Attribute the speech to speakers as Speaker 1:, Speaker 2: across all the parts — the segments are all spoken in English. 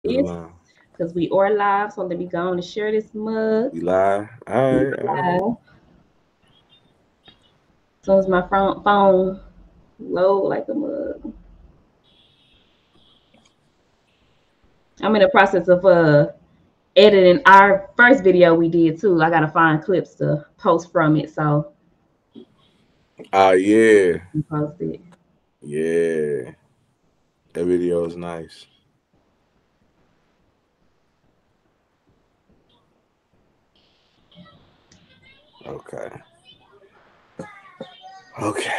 Speaker 1: It's because we are live, so let me go on and share this mug.
Speaker 2: We live. All
Speaker 1: We
Speaker 2: right, all right.
Speaker 1: live. As soon as my phone load like a mug. I'm in the process of editing our first video we did too. I gotta find clips to post from it, so
Speaker 2: Oh yeah,
Speaker 1: we post it.
Speaker 2: yeah. That video is nice. Okay, okay.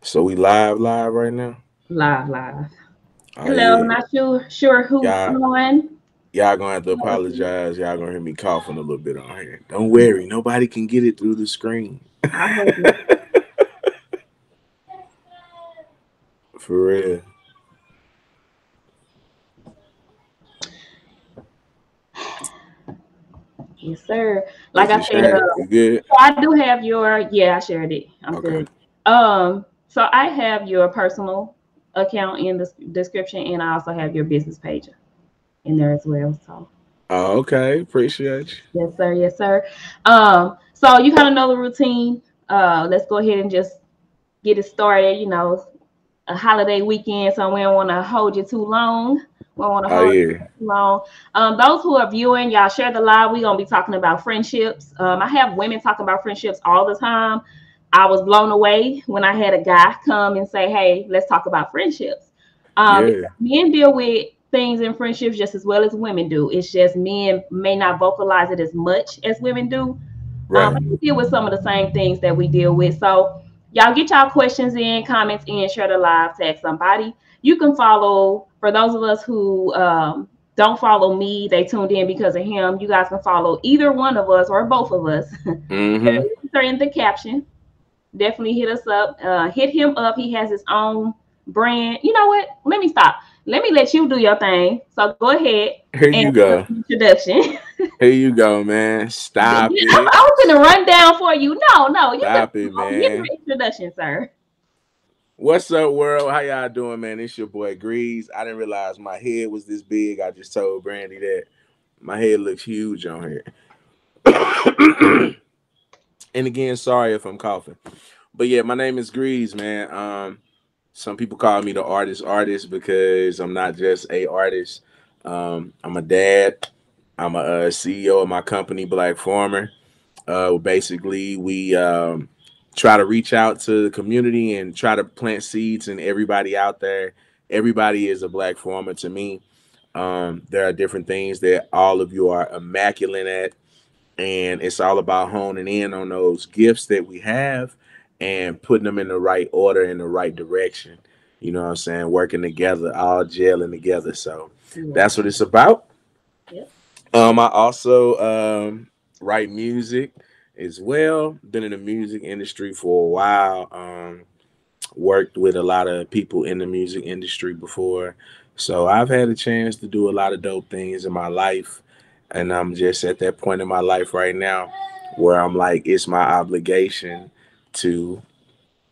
Speaker 2: So we live right now.
Speaker 1: Live.
Speaker 2: Oh
Speaker 1: Hello,
Speaker 2: yeah,
Speaker 1: not sure who's
Speaker 2: y'all.
Speaker 1: on.
Speaker 2: Y'all gonna have to apologize. Y'all gonna hear me coughing a little bit on here. Don't worry, nobody can get it through the screen.
Speaker 1: I heard you.
Speaker 2: For real.
Speaker 1: Yes, sir. Like
Speaker 2: Did
Speaker 1: I
Speaker 2: you
Speaker 1: said,
Speaker 2: share it? You good?
Speaker 1: so I do have your. Yeah, I shared it. I'm
Speaker 2: Okay.
Speaker 1: good. So I have your personal account in the description, and I also have your business page in there as well. So
Speaker 2: Oh, okay. Appreciate you.
Speaker 1: yes, sir. Yes, sir. So you kind of know the routine. Let's go ahead and just get it started. A holiday weekend, so we don't want to hold you too long. We don't want to
Speaker 2: Oh
Speaker 1: hold
Speaker 2: yeah.
Speaker 1: you too long. Those who are viewing, y'all share the live. We're gonna be talking about friendships. I have women talk about friendships all the time. I was blown away when I had a guy come and say, "Hey, let's talk about friendships."
Speaker 2: Yeah.
Speaker 1: Because men deal with things in friendships just as well as women do. It's just men may not vocalize it as much as women do,
Speaker 2: Right.
Speaker 1: but we deal with some of the same things that we deal with. So y'all get y'all questions in, comments in, share the live, tag somebody. You can follow, for those of us who don't follow me, they tuned in because of him. You guys can follow either one of us or both of us.
Speaker 2: Mm-hmm.
Speaker 1: They're in the caption. Definitely hit us up. Hit him up. He has his own brand. You know what? Let me stop. Let me let you do your thing. So go ahead
Speaker 2: Here
Speaker 1: and
Speaker 2: you go.
Speaker 1: introduction.
Speaker 2: Here you go, man. Stop it.
Speaker 1: I was gonna run down for you. No, you can
Speaker 2: Stop it,
Speaker 1: give your
Speaker 2: man.
Speaker 1: introduction, sir.
Speaker 2: What's up, world? How y'all doing, man? It's your boy Greze. I didn't realize my head was this big. I just told Brandy that my head looks huge on here. And again, sorry if I'm coughing. But yeah, my name is Grease, man. Some people call me the artist because I'm not just a artist. I'm a dad. I'm a CEO of my company, Black Farmer. Basically, we try to reach out to the community and try to plant seeds in everybody out there. Everybody is a Black Farmer to me. There are different things that all of you are immaculate at, and it's all about honing in on those gifts that we have and putting them in the right order, in the right direction. You know what I'm saying? Working together, all gelling together. So
Speaker 1: Yeah.
Speaker 2: that's what it's about.
Speaker 1: Yep.
Speaker 2: I also write music as well. Been in the music industry for a while. Worked with a lot of people in the music industry before. So I've had a chance to do a lot of dope things in my life. And I'm just at that point in my life right now where I'm like, it's my obligation to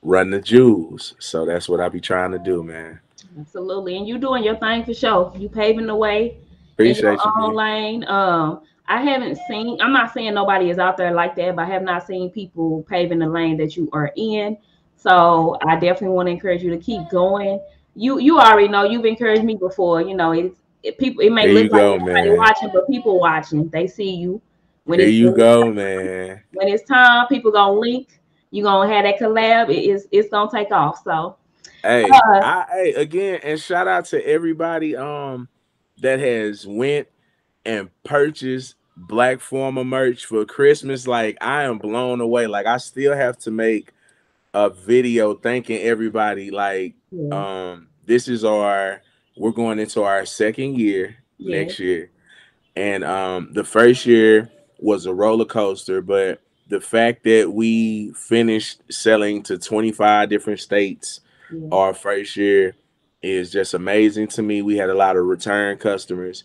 Speaker 2: run the jewels. So that's what I be trying to do, man.
Speaker 1: Absolutely. And you doing your thing for sure. You paving the way in your
Speaker 2: Appreciate you,
Speaker 1: own
Speaker 2: B.
Speaker 1: lane. I haven't seen, I'm not saying nobody is out there like that, but I have not seen people paving the lane that you are in. So I definitely want to encourage you to keep going. You already know you've encouraged me before. People, it may
Speaker 2: Here
Speaker 1: look
Speaker 2: you
Speaker 1: like
Speaker 2: go,
Speaker 1: nobody
Speaker 2: man.
Speaker 1: watching, but people watching. They see you. When
Speaker 2: Here
Speaker 1: it's
Speaker 2: you go, man.
Speaker 1: when it's time, people gonna link. You gonna have that collab. It's gonna take off. So uh,
Speaker 2: Hey again, and shout out to everybody that has went and purchased Black Former merch for Christmas. Like I am blown away. Like I still have to make a video thanking everybody. Like
Speaker 1: yeah,
Speaker 2: this is our we're going into our second year
Speaker 1: yeah,
Speaker 2: next year. And the first year was a roller coaster, but the fact that we finished selling to 25 different states
Speaker 1: yeah.
Speaker 2: our first year is just amazing to me. We had a lot of return customers,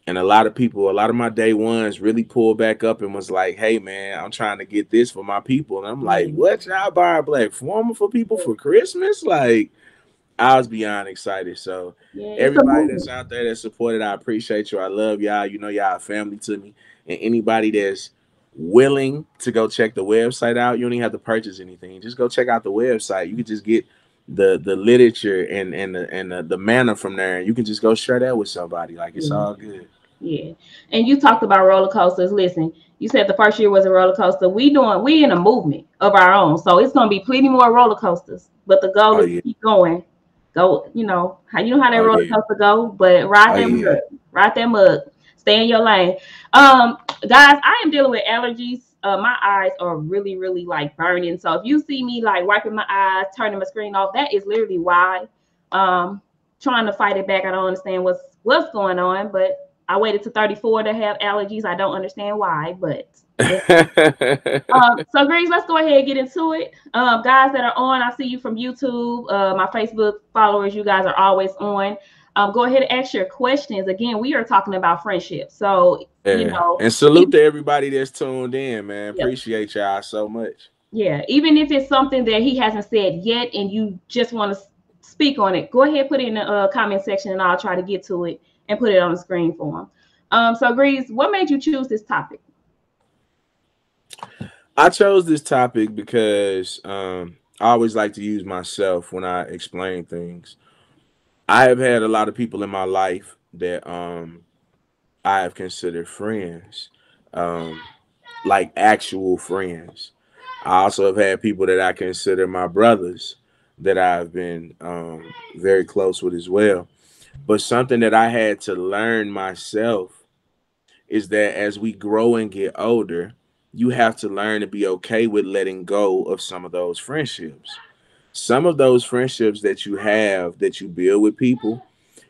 Speaker 2: and a lot of people, a lot of my day ones really pulled back up and was like, hey man, I'm trying to get this for my people. And I'm like,
Speaker 1: Yeah.
Speaker 2: what, y'all buy a Black Former for people for Christmas? Like, I was beyond excited. So
Speaker 1: Yeah, it's a
Speaker 2: everybody that's
Speaker 1: movement.
Speaker 2: out there that supported, I appreciate you. I love y'all. You know y'all a family to me. And anybody that's willing to go check the website out, you don't even have to purchase anything. Just go check out the website. You can just get the literature and the manna from there, and you can just go share that with somebody. Like it's
Speaker 1: Yeah.
Speaker 2: all good.
Speaker 1: Yeah. And you talked about roller coasters. Listen, you said the first year was a roller coaster. We in a movement of our own. So it's gonna be plenty more roller coasters. But the goal
Speaker 2: Oh
Speaker 1: is to
Speaker 2: yeah.
Speaker 1: keep going. Go, how that
Speaker 2: Oh
Speaker 1: roller
Speaker 2: yeah.
Speaker 1: coaster go, but ride
Speaker 2: Oh
Speaker 1: that
Speaker 2: yeah.
Speaker 1: mug. Ride that mug. Stay in your lane. Um, guys, I am dealing with allergies. My eyes are really, really like burning. So if you see me like wiping my eyes, turning my screen off, that is literally why. Um, Trying to fight it back. I don't understand what's going on, but I waited to 34 to have allergies. I don't understand why, but so Greens, let's go ahead and get into it. Guys that are on, I see you from YouTube. My Facebook followers, you guys are always on. Go ahead and ask your questions. Again, we are talking about friendship. So,
Speaker 2: Yeah. And
Speaker 1: if,
Speaker 2: salute to everybody that's tuned in, man.
Speaker 1: yeah,
Speaker 2: Appreciate y'all so much.
Speaker 1: yeah, even if it's something that he hasn't said yet and you just want to speak on it, go ahead, put it in the comment section and I'll try to get to it and put it on the screen for him. So Greens, what made you choose this topic?
Speaker 2: I chose this topic because I always like to use myself when I explain things. I have had a lot of people in my life that I have considered friends, um, like actual friends. I also have had people that I consider my brothers that I've been very close with as well. But something that I had to learn myself is that as we grow and get older, you have to learn to be okay with letting go of some of those friendships. Some of those friendships that you have that you build with people,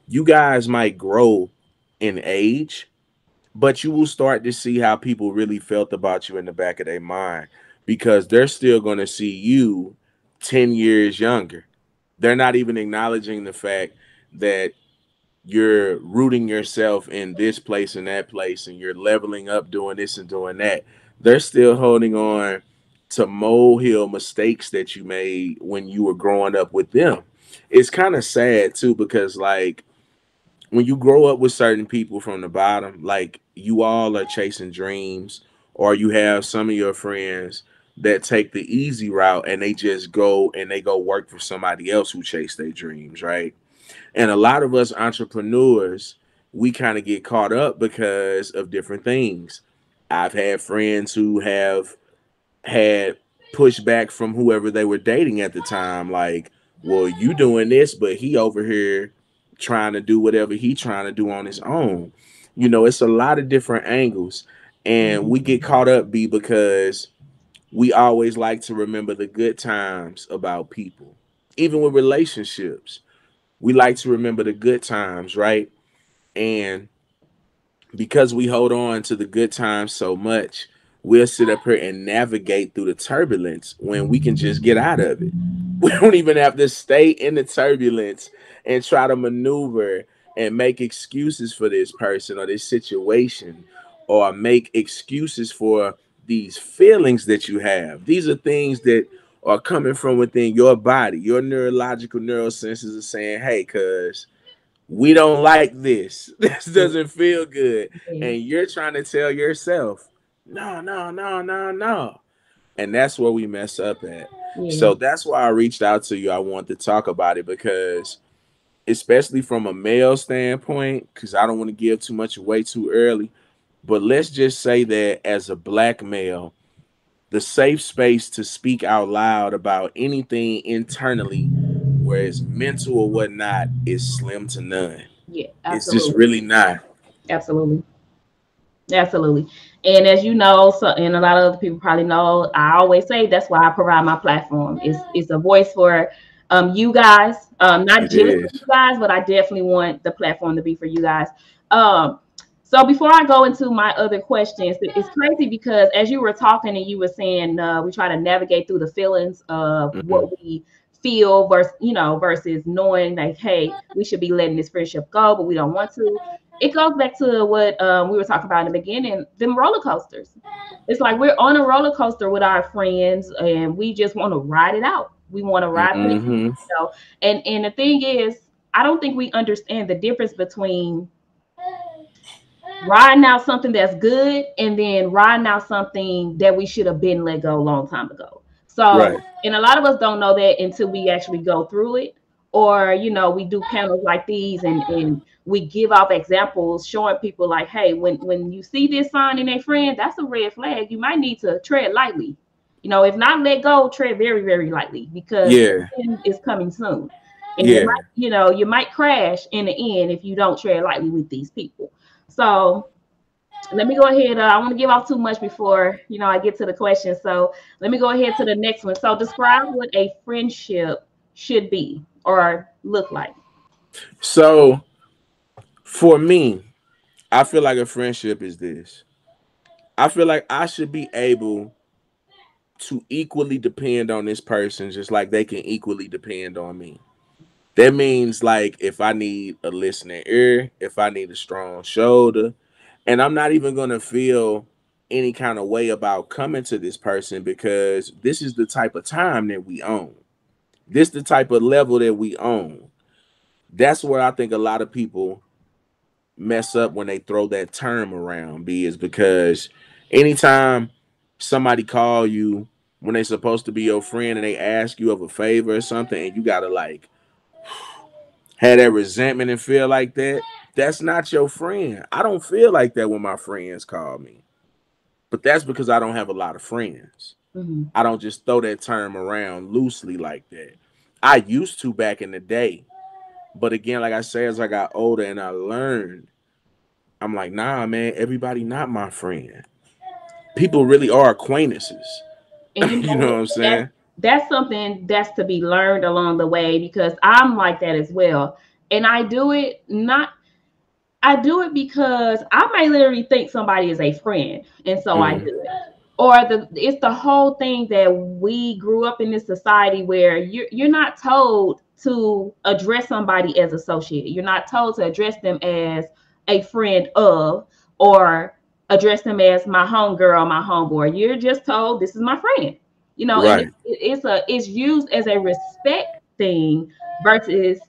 Speaker 2: you guys might grow in age, but you will start to see how people really felt about you in the back of their mind because they're still going to see you 10 years younger. They're not even acknowledging the fact that you're rooting yourself in this place and that place and you're leveling up doing this and doing that. They're still holding on to molehill mistakes that you made when you were growing up with them. It's kind of sad too because like when you grow up with certain people from the bottom, like you all are chasing dreams, or you have some of your friends that take the easy route and they just go and they go work for somebody else who chase their dreams, right? And a lot of us entrepreneurs, we kind of get caught up because of different things. I've had friends who have had pushback from whoever they were dating at the time, like, well, you doing this, but he over here trying to do whatever he trying to do on his own. You know, it's a lot of different angles. And we get caught up because we always like to remember the good times about people. Even with relationships, we like to remember the good times, right? And because we hold on to the good times so much, we'll sit up here and navigate through the turbulence when we can just get out of it. We don't even have to stay in the turbulence and try to maneuver and make excuses for this person or this situation or make excuses for these feelings that you have. These are things that are coming from within your body. Your neurological neural senses are saying, hey, cuz we don't like this. This
Speaker 1: Yeah,
Speaker 2: doesn't feel good.
Speaker 1: yeah,
Speaker 2: And you're trying to tell yourself, no, no, no, no, no. And that's where we mess up at.
Speaker 1: yeah.
Speaker 2: So that's why I reached out to you. I want to talk about it because, especially from a male standpoint, because I don't want to give too much away too early. But let's just say that as a black male, the safe space to speak out loud about anything internally, whether it's mental or whatnot, is slim to none.
Speaker 1: Yeah,
Speaker 2: It's just
Speaker 1: absolutely.
Speaker 2: really not.
Speaker 1: Absolutely. Absolutely. And as you know, so and a lot of other people probably know, I always say that's why I provide my platform. It's a voice for you guys, not
Speaker 2: It
Speaker 1: just for you
Speaker 2: is.
Speaker 1: guys, but I definitely want the platform to be for you guys. Um, so before I go into my other questions, it's crazy because as you were talking and you were saying we try to navigate through the feelings of
Speaker 2: Mhm.
Speaker 1: what we feel versus knowing like, hey, we should be letting this friendship go, but we don't want to. It goes back to what we were talking about in the beginning, them roller coasters. It's like we're on a roller coaster with our friends and we just want to ride it out. We want to ride for them,
Speaker 2: Mm-hmm.
Speaker 1: you know. And the thing is, I don't think we understand the difference between riding out something that's good and then riding out something that we should have been let go a long time ago.
Speaker 2: Right.
Speaker 1: So, and a lot of us don't know that until we actually go through it, or we do panels like these, and we give off examples showing people like, hey, when you see this sign in a friend, that's a red flag. You might need to tread lightly. If not let go, tread very, very lightly, because
Speaker 2: Yeah.
Speaker 1: the end is coming soon. And you
Speaker 2: Yeah.
Speaker 1: might, you might crash in the end if you don't tread lightly with these people. So let me go ahead. I want to give off too much before I get to the question. So let me go ahead to the next one. So describe what a friendship should be or look like.
Speaker 2: So for me, I feel like a friendship is this. I feel like I should be able to equally depend on this person just like they can equally depend on me. That means like if I need a listening ear, if I need a strong shoulder, and I'm not even gonna feel any kind of way about coming to this person because this is the type of time that we own. This the type of level that we own. That's where I think a lot of people mess up when they throw that term around, B, is because anytime somebody call you when they supposed to be your friend and they ask you of a favor or something and you gotta like have that resentment and feel like that, that's not your friend. I don't feel like that when my friends call me. But that's because I don't have a lot of friends.
Speaker 1: Mhm.
Speaker 2: I don't just throw that term around loosely like that. I used to back in the day. But again, like I say, as I got older and I learned, I'm like, nah, man, everybody not my friend. People really are acquaintances.
Speaker 1: And
Speaker 2: You know what I'm
Speaker 1: that's
Speaker 2: saying?
Speaker 1: that's something that's to be learned along the way, because I'm like that as well. And I do it because I might literally think somebody is a friend, and so I
Speaker 2: Mm-hmm.
Speaker 1: do it. Or it's the whole thing that we grew up in this society where you're not told to address somebody as associate. You're not told to address them as a friend of, or address them as my homegirl, my homeboy. You're just told this is my friend. And
Speaker 2: Right.
Speaker 1: it's used as a respect thing versus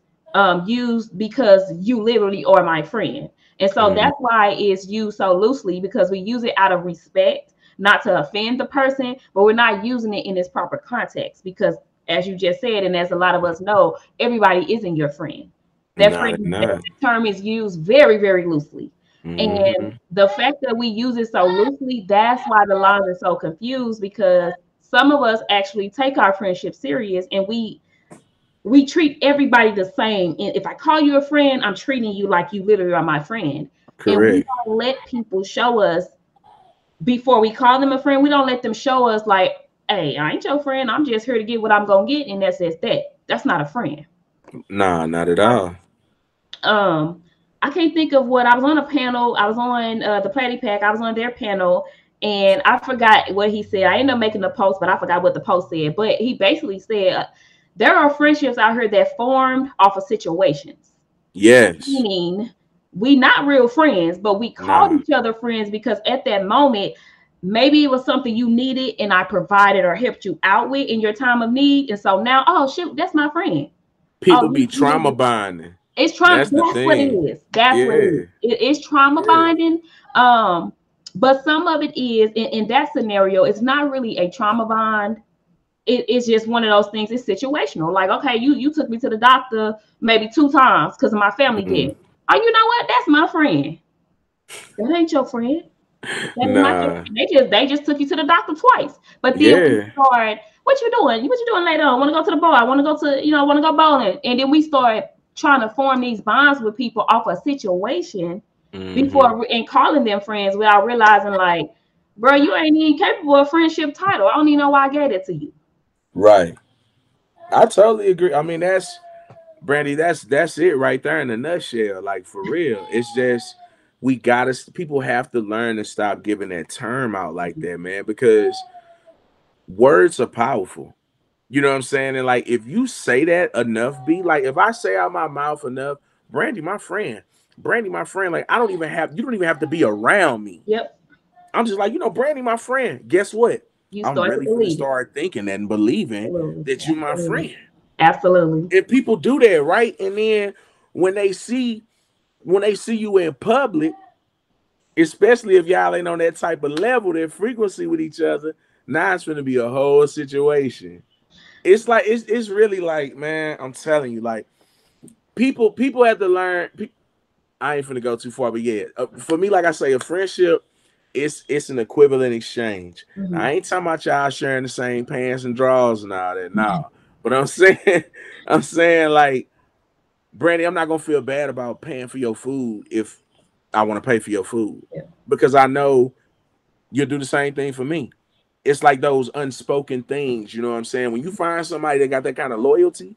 Speaker 1: used because you literally are my friend. And so
Speaker 2: Mm-hmm.
Speaker 1: that's why it's used so loosely, because we use it out of respect, not to offend the person, but we're not using it in its proper context. Because as you just said, and as a lot of us know, everybody isn't your friend. That
Speaker 2: Nah,
Speaker 1: friend,
Speaker 2: they
Speaker 1: that
Speaker 2: not.
Speaker 1: term is used very, very loosely. And
Speaker 2: Mm-hmm.
Speaker 1: the fact that we use it so loosely, that's why the lines are so confused, because some of us actually take our friendship serious, and we treat everybody the same. And if I call you a friend, I'm treating you like you literally are my friend. And we
Speaker 2: Correct.
Speaker 1: don't let people show us, before we call them a friend, we don't let them show us like, hey, I ain't your friend. I'm just here to get what I'm gonna get, and that's just that. That's not a friend.
Speaker 2: Nah, not at all.
Speaker 1: Um, I can't think of what I was on a panel. I was on the Platy Pack. I was on their panel, and I forgot what he said. I ended up making a post, but I forgot what the post said. But he basically said there are friendships out here that formed off of situations,
Speaker 2: Yes.
Speaker 1: meaning we not real friends, but we called
Speaker 2: Nah.
Speaker 1: each other friends because at that moment, maybe it was something you needed and I provided or helped you out with in your time of need. And so now, oh shoot, that's my friend.
Speaker 2: People
Speaker 1: Oh,
Speaker 2: be trauma bonding.
Speaker 1: it's trauma.
Speaker 2: That's the
Speaker 1: That's what it
Speaker 2: thing.
Speaker 1: is. That's what it is.
Speaker 2: Yeah.
Speaker 1: It is trauma
Speaker 2: Yeah.
Speaker 1: bonding. Um, but some of it is in that scenario, it's not really a trauma bond. It's just one of those things. It's situational. Like, okay, you took me to the doctor maybe 2 times because of my family
Speaker 2: Mm-hmm.
Speaker 1: did. Oh, you know what? That's my friend. That ain't your friend. That is not your
Speaker 2: Nah.
Speaker 1: friend. They just took you to the doctor twice. But then we
Speaker 2: Yeah.
Speaker 1: start, what you doing? What you doing later on? Want to go to the bar? I want to go to, want to go bowling. And then we start trying to form these bonds with people off a situation
Speaker 2: Mm-hmm.
Speaker 1: before and calling them friends without realizing, like, bro, you ain't even capable of friendship title. I don't even know why I gave it to you.
Speaker 2: Right. I totally agree. I mean, Brandy, that's it right there in a nutshell. Like for real. It's just we gotta people have to learn to stop giving that term out like that, man, because words are powerful. You know what I'm saying? And like if you say that enough, be like if I say out my mouth enough, Brandy, my friend, Brandy, my friend, like you don't even have to be around me.
Speaker 1: Yep.
Speaker 2: I'm just like, Brandy, my friend. Guess what?
Speaker 1: You
Speaker 2: I'm
Speaker 1: start to
Speaker 2: really gonna
Speaker 1: believe it.
Speaker 2: start thinking that and believing
Speaker 1: Absolutely.
Speaker 2: that you my
Speaker 1: Absolutely.
Speaker 2: friend.
Speaker 1: Absolutely.
Speaker 2: If people do that, right? And then when they see you in public, especially if y'all ain't on that type of level, that frequency with each other, now it's gonna be a whole situation. It's like it's really like, man, I'm telling you, like people have to learn. I ain't finna go too far, but yeah, for me, like I say, a friendship, it's an equivalent exchange.
Speaker 1: Mm-hmm.
Speaker 2: I ain't talking about y'all sharing the same pants and drawers and all that, nah. But I'm saying, I'm saying like, Brandy, I'm not gonna feel bad about paying for your food if I want to pay for your food
Speaker 1: Yeah.
Speaker 2: because I know you'll do the same thing for me. It's like those unspoken things, you know what I'm saying? When you find somebody that got that kind of loyalty,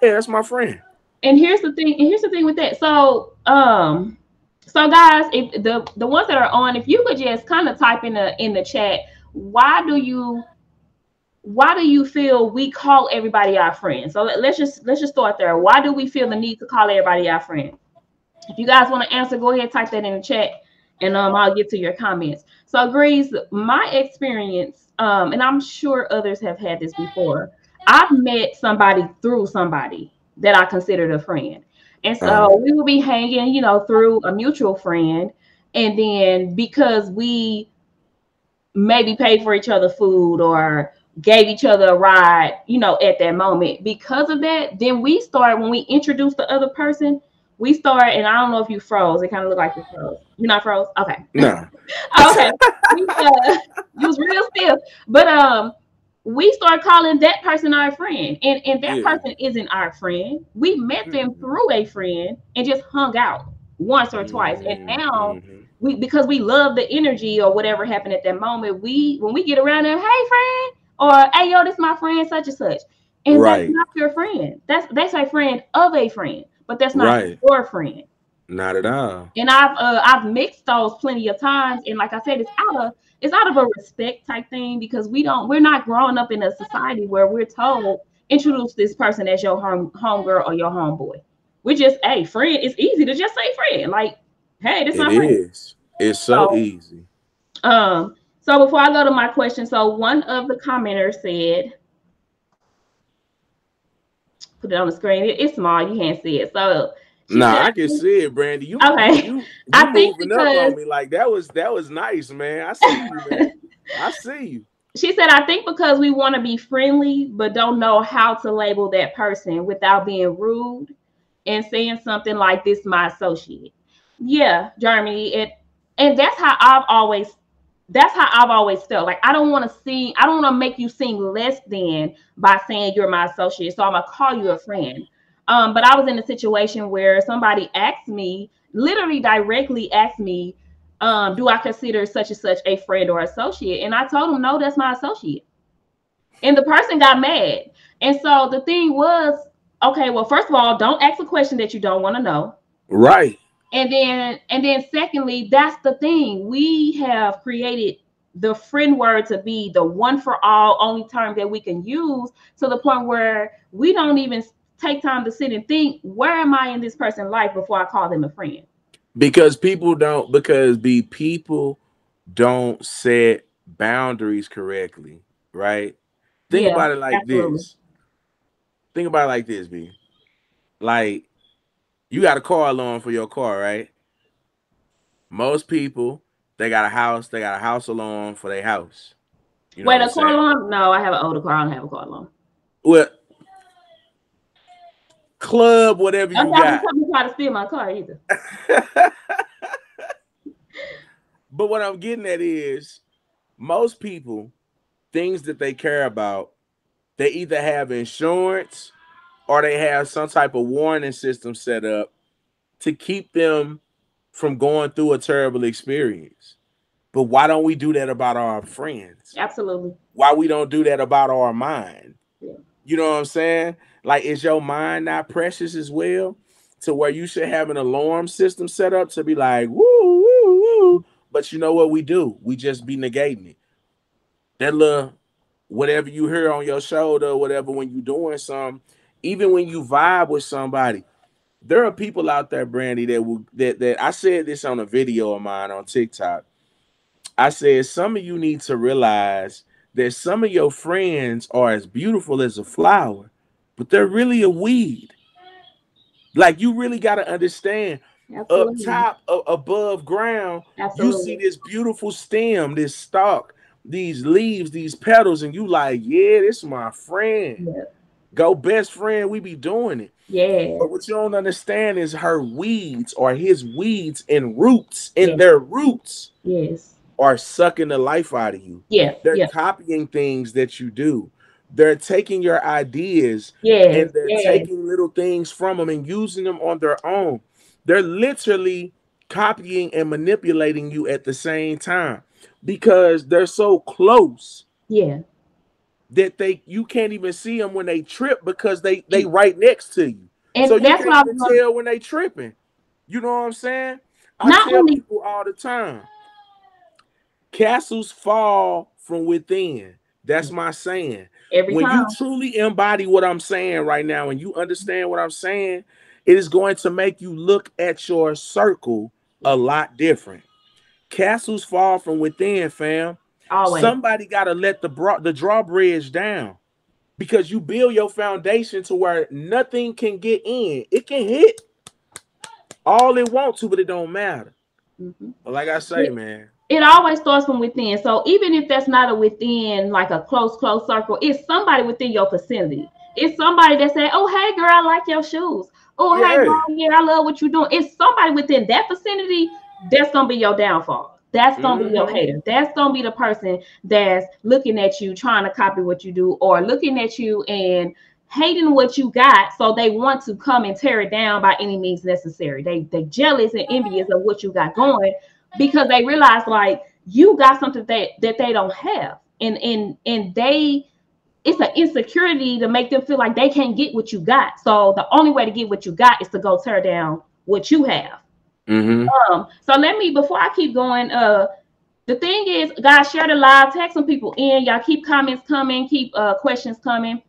Speaker 2: yeah, that's my friend.
Speaker 1: And here's the thing with that. So guys, if the ones that are on, if you could just kind of type in the chat, why do you why do you feel we call everybody our friend? So let's just start there. Why do we feel the need to call everybody our friend? If you guys want to answer, go ahead, type that in the chat, and I'll get to your comments. So, Grease, my experience, and I'm sure others have had this before. I've met somebody through somebody that I considered a friend, and
Speaker 2: Uh,
Speaker 1: so we will be hanging, through a mutual friend, and then because we maybe paid for each other food or gave each other a ride, at that moment. Because of that, then we start when we introduce the other person, we start, and I don't know if you froze. It kind of looked like you froze. You're not froze? Okay.
Speaker 2: nah.
Speaker 1: Okay. We you was real still. But we start calling that person our friend. And that
Speaker 2: Yeah.
Speaker 1: person isn't our friend. We met them
Speaker 2: Mm-hmm.
Speaker 1: through a friend and just hung out once or twice. And now
Speaker 2: Mm-hmm.
Speaker 1: because we love the energy or whatever happened at that moment, when we get around them, hey friend, or hey yo, this my friend such and such. And that's
Speaker 2: Right.
Speaker 1: not your friend. That's a friend of a friend, but that's not
Speaker 2: Right.
Speaker 1: your friend.
Speaker 2: Not at all.
Speaker 1: And I've mixed those plenty of times, and like I said, it's out of a respect type thing because we're not growing up in a society where we're told introduce this person as your homegirl or your homeboy. We're just hey friend. It's easy to just say friend, like hey, this
Speaker 2: It
Speaker 1: my friend.
Speaker 2: is. It's so
Speaker 1: So
Speaker 2: easy.
Speaker 1: so before I go to my question, so one of the commenters said, put it on the screen. It's small, you can't see it. So she said,
Speaker 2: Nah, I can see it, Brandy. You
Speaker 1: okay,
Speaker 2: you
Speaker 1: I think
Speaker 2: moving up
Speaker 1: because
Speaker 2: on me like that was nice, man. I see you, man. I see you.
Speaker 1: she said, I think because we want to be friendly, but don't know how to label that person without being rude and saying something like this, my associate. Yeah, Jeremy. And that's how I've always felt. Like I don't want to make you seem less than by saying you're my associate. So I'm gonna call you a friend. But I was in a situation where somebody asked me, literally directly asked me, do I consider such and such a friend or associate? And I told them, no, that's my associate. And the person got mad. And so the thing was, okay, well, first of all, don't ask a question that you don't want to know.
Speaker 2: Right.
Speaker 1: And then secondly, that's the thing. We have created the friend word to be the one for all only term that we can use to the point where we don't even take time to sit and think, where am I in this person's life before I call them a friend?
Speaker 2: People don't set boundaries correctly, right? Think
Speaker 1: Yeah,
Speaker 2: about it like
Speaker 1: absolutely.
Speaker 2: this. Think about it like this, B. Like you got a car loan for your car, right? Most people they got a house alarm for their house. You know what
Speaker 1: Wait,
Speaker 2: I'm
Speaker 1: a car
Speaker 2: saying?
Speaker 1: loan? No, I have an older car. I don't have a car loan.
Speaker 2: Well, club, whatever
Speaker 1: I'm
Speaker 2: you
Speaker 1: not gonna
Speaker 2: got.
Speaker 1: come and try to steal my car either.
Speaker 2: But what I'm getting at is most people, things that they care about, they either have insurance or they have some type of warning system set up to keep them from going through a terrible experience. But why don't we do that about our friends?
Speaker 1: Absolutely.
Speaker 2: Why we don't do that about our mind?
Speaker 1: Yeah.
Speaker 2: You know what I'm saying? Like, is your mind not precious as well? To where you should have an alarm system set up to be like, woo, woo, woo. But you know what we do? We just be negating it. That little whatever you hear on your shoulder or whatever when you doing something, even when you vibe with somebody, there are people out there, Brandy, that will that I said this on a video of mine on TikTok. I said some of you need to realize that some of your friends are as beautiful as a flower, but they're really a weed. Like you really got to understand up
Speaker 1: Absolutely.
Speaker 2: top, above ground, you see
Speaker 1: Absolutely.
Speaker 2: this beautiful stem, this stalk, these leaves, these petals, and you like, yeah, this is my friend.
Speaker 1: Yeah.
Speaker 2: Go best friend, we be doing it.
Speaker 1: Yes.
Speaker 2: But what you don't understand is her weeds or his weeds and roots in
Speaker 1: Yes.
Speaker 2: their roots
Speaker 1: Yes.
Speaker 2: are sucking the life out of you.
Speaker 1: Yeah.
Speaker 2: They're
Speaker 1: Yeah.
Speaker 2: copying things that you do. They're taking your ideas
Speaker 1: Yes.
Speaker 2: and they're
Speaker 1: Yes.
Speaker 2: taking little things from them and using them on their own. They're literally copying and manipulating you at the same time because they're so close
Speaker 1: Yeah.
Speaker 2: that they you can't even see them when they trip because they
Speaker 1: And,
Speaker 2: right next to you. So
Speaker 1: and
Speaker 2: you
Speaker 1: that's
Speaker 2: can't
Speaker 1: why I
Speaker 2: even
Speaker 1: was
Speaker 2: tell when they tripping. You know what I'm saying? I
Speaker 1: not
Speaker 2: tell
Speaker 1: only
Speaker 2: people all the time, castles fall from within. That's my saying.
Speaker 1: every
Speaker 2: When you
Speaker 1: time.
Speaker 2: truly embody what I'm saying right now and you understand what I'm saying, it is going to make you look at your circle a lot different. Castles fall from within, fam.
Speaker 1: Always.
Speaker 2: Somebody got to let the drawbridge down because you build your foundation to where nothing can get in. It can hit all it wants to, but it don't matter.
Speaker 1: Mhm.
Speaker 2: But like I say, man,
Speaker 1: It always starts from within. So even if that's not a within, like a close circle, it's somebody within your vicinity. It's somebody that say, "Oh, hey, girl, I like your shoes. Oh, hey,
Speaker 2: yeah.
Speaker 1: girl, yeah, I love what you're doing." It's somebody within that vicinity that's gonna be your downfall. That's gonna be your
Speaker 2: Mm-hmm.
Speaker 1: hater. That's gonna be the person that's looking at you, trying to copy what you do, or looking at you and hating what you got. So they want to come and tear it down by any means necessary. They jealous and envious of what you got going because they realize like you got something that they don't have, and they it's an insecurity to make them feel like they can't get what you got. So the only way to get what you got is to go tear down what you have.
Speaker 2: Mm-hmm.
Speaker 1: So let me before I keep going. The thing is, guys, share the live, tag some people in. Y'all keep comments coming, keep questions coming.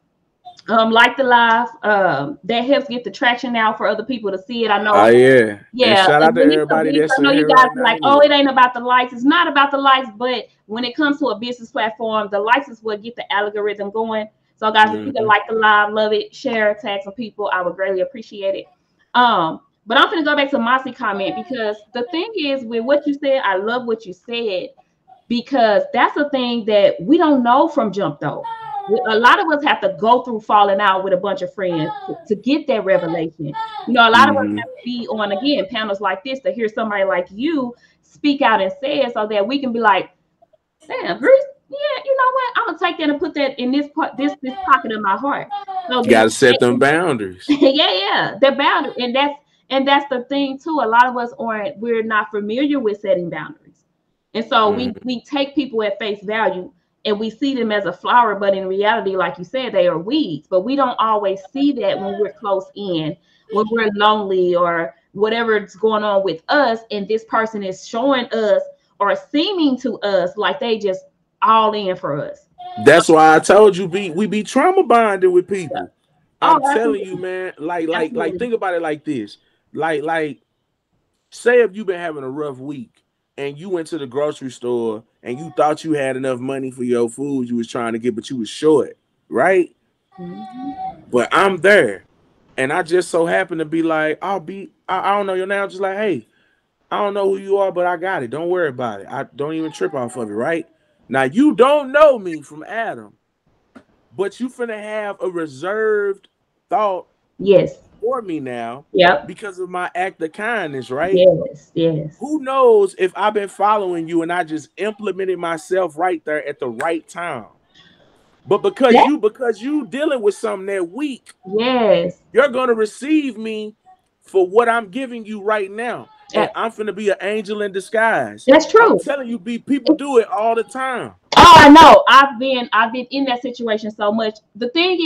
Speaker 1: Like the live. That helps get the traction out for other people to see it. I
Speaker 2: Oh
Speaker 1: know.
Speaker 2: yeah. And
Speaker 1: Yeah,
Speaker 2: shout
Speaker 1: and
Speaker 2: out to
Speaker 1: when it's a
Speaker 2: everybody
Speaker 1: business,
Speaker 2: that's
Speaker 1: I know
Speaker 2: in
Speaker 1: you
Speaker 2: here
Speaker 1: guys
Speaker 2: right
Speaker 1: are
Speaker 2: now
Speaker 1: like, oh, it
Speaker 2: anyway.
Speaker 1: ain't about the likes. It's not about the likes, but when it comes to a business platform, the likes is what get the algorithm going. So, guys, if you can
Speaker 2: Mm-hmm.
Speaker 1: like the live, love it, share, tag some people, I would greatly appreciate it. But I'm gonna go back to Mossy comment because the thing is with what you said, I love what you said because that's the thing that we don't know from jump though. A lot of us have to go through falling out with a bunch of friends to get that revelation. You know, a lot of us
Speaker 2: Mm-hmm.
Speaker 1: have to be on again panels like this to hear somebody like you speak out and say it so that we can be like, damn, Bruce, yeah, you know what? I'm gonna take that and put that in this part, this pocket of my heart. So
Speaker 2: You
Speaker 1: then,
Speaker 2: gotta set them boundaries.
Speaker 1: yeah, the boundary, and that's the thing too. A lot of us aren't. We're not familiar with setting boundaries, and so we
Speaker 2: Mm-hmm.
Speaker 1: we take people at face value and we see them as a flower, but in reality, like you said, they are weeds. But we don't always see that when we're close in, when we're lonely or whatever's going on with us, and this person is showing us or seeming to us like they just all in for us. So
Speaker 2: That's why I told you we be trauma bonded with
Speaker 1: yeah.
Speaker 2: people.
Speaker 1: Oh,
Speaker 2: I'm telling you,
Speaker 1: absolutely,
Speaker 2: man. Like
Speaker 1: absolutely.
Speaker 2: think about it like this. Like say if you've been having a rough week and you went to the grocery store and you thought you had enough money for your food you was trying to get, but you was short, right?
Speaker 1: Mhm.
Speaker 2: But I'm there. And I just so happen to be like, I don't know your name. I'm just like, hey, I don't know who you are, but I got it. Don't worry about it. I don't even trip off of it, right? Now you don't know me from Adam, but you finna have a reserved thought
Speaker 1: Yes.
Speaker 2: for me now
Speaker 1: Yep.
Speaker 2: because of my act of kindness, right?
Speaker 1: Yes. Yes.
Speaker 2: Who knows if I've been following you and I just implemented myself right there at the right time. But
Speaker 1: That.
Speaker 2: because you dealing with something that weak,
Speaker 1: Yes.
Speaker 2: you're gonna receive me for what I'm giving you right now. And
Speaker 1: Uh,
Speaker 2: I'm finna be an angel in disguise.
Speaker 1: That's
Speaker 2: I'm
Speaker 1: true.
Speaker 2: telling you, people do it all the time.
Speaker 1: Oh, I know. I've been in that situation so much. The thing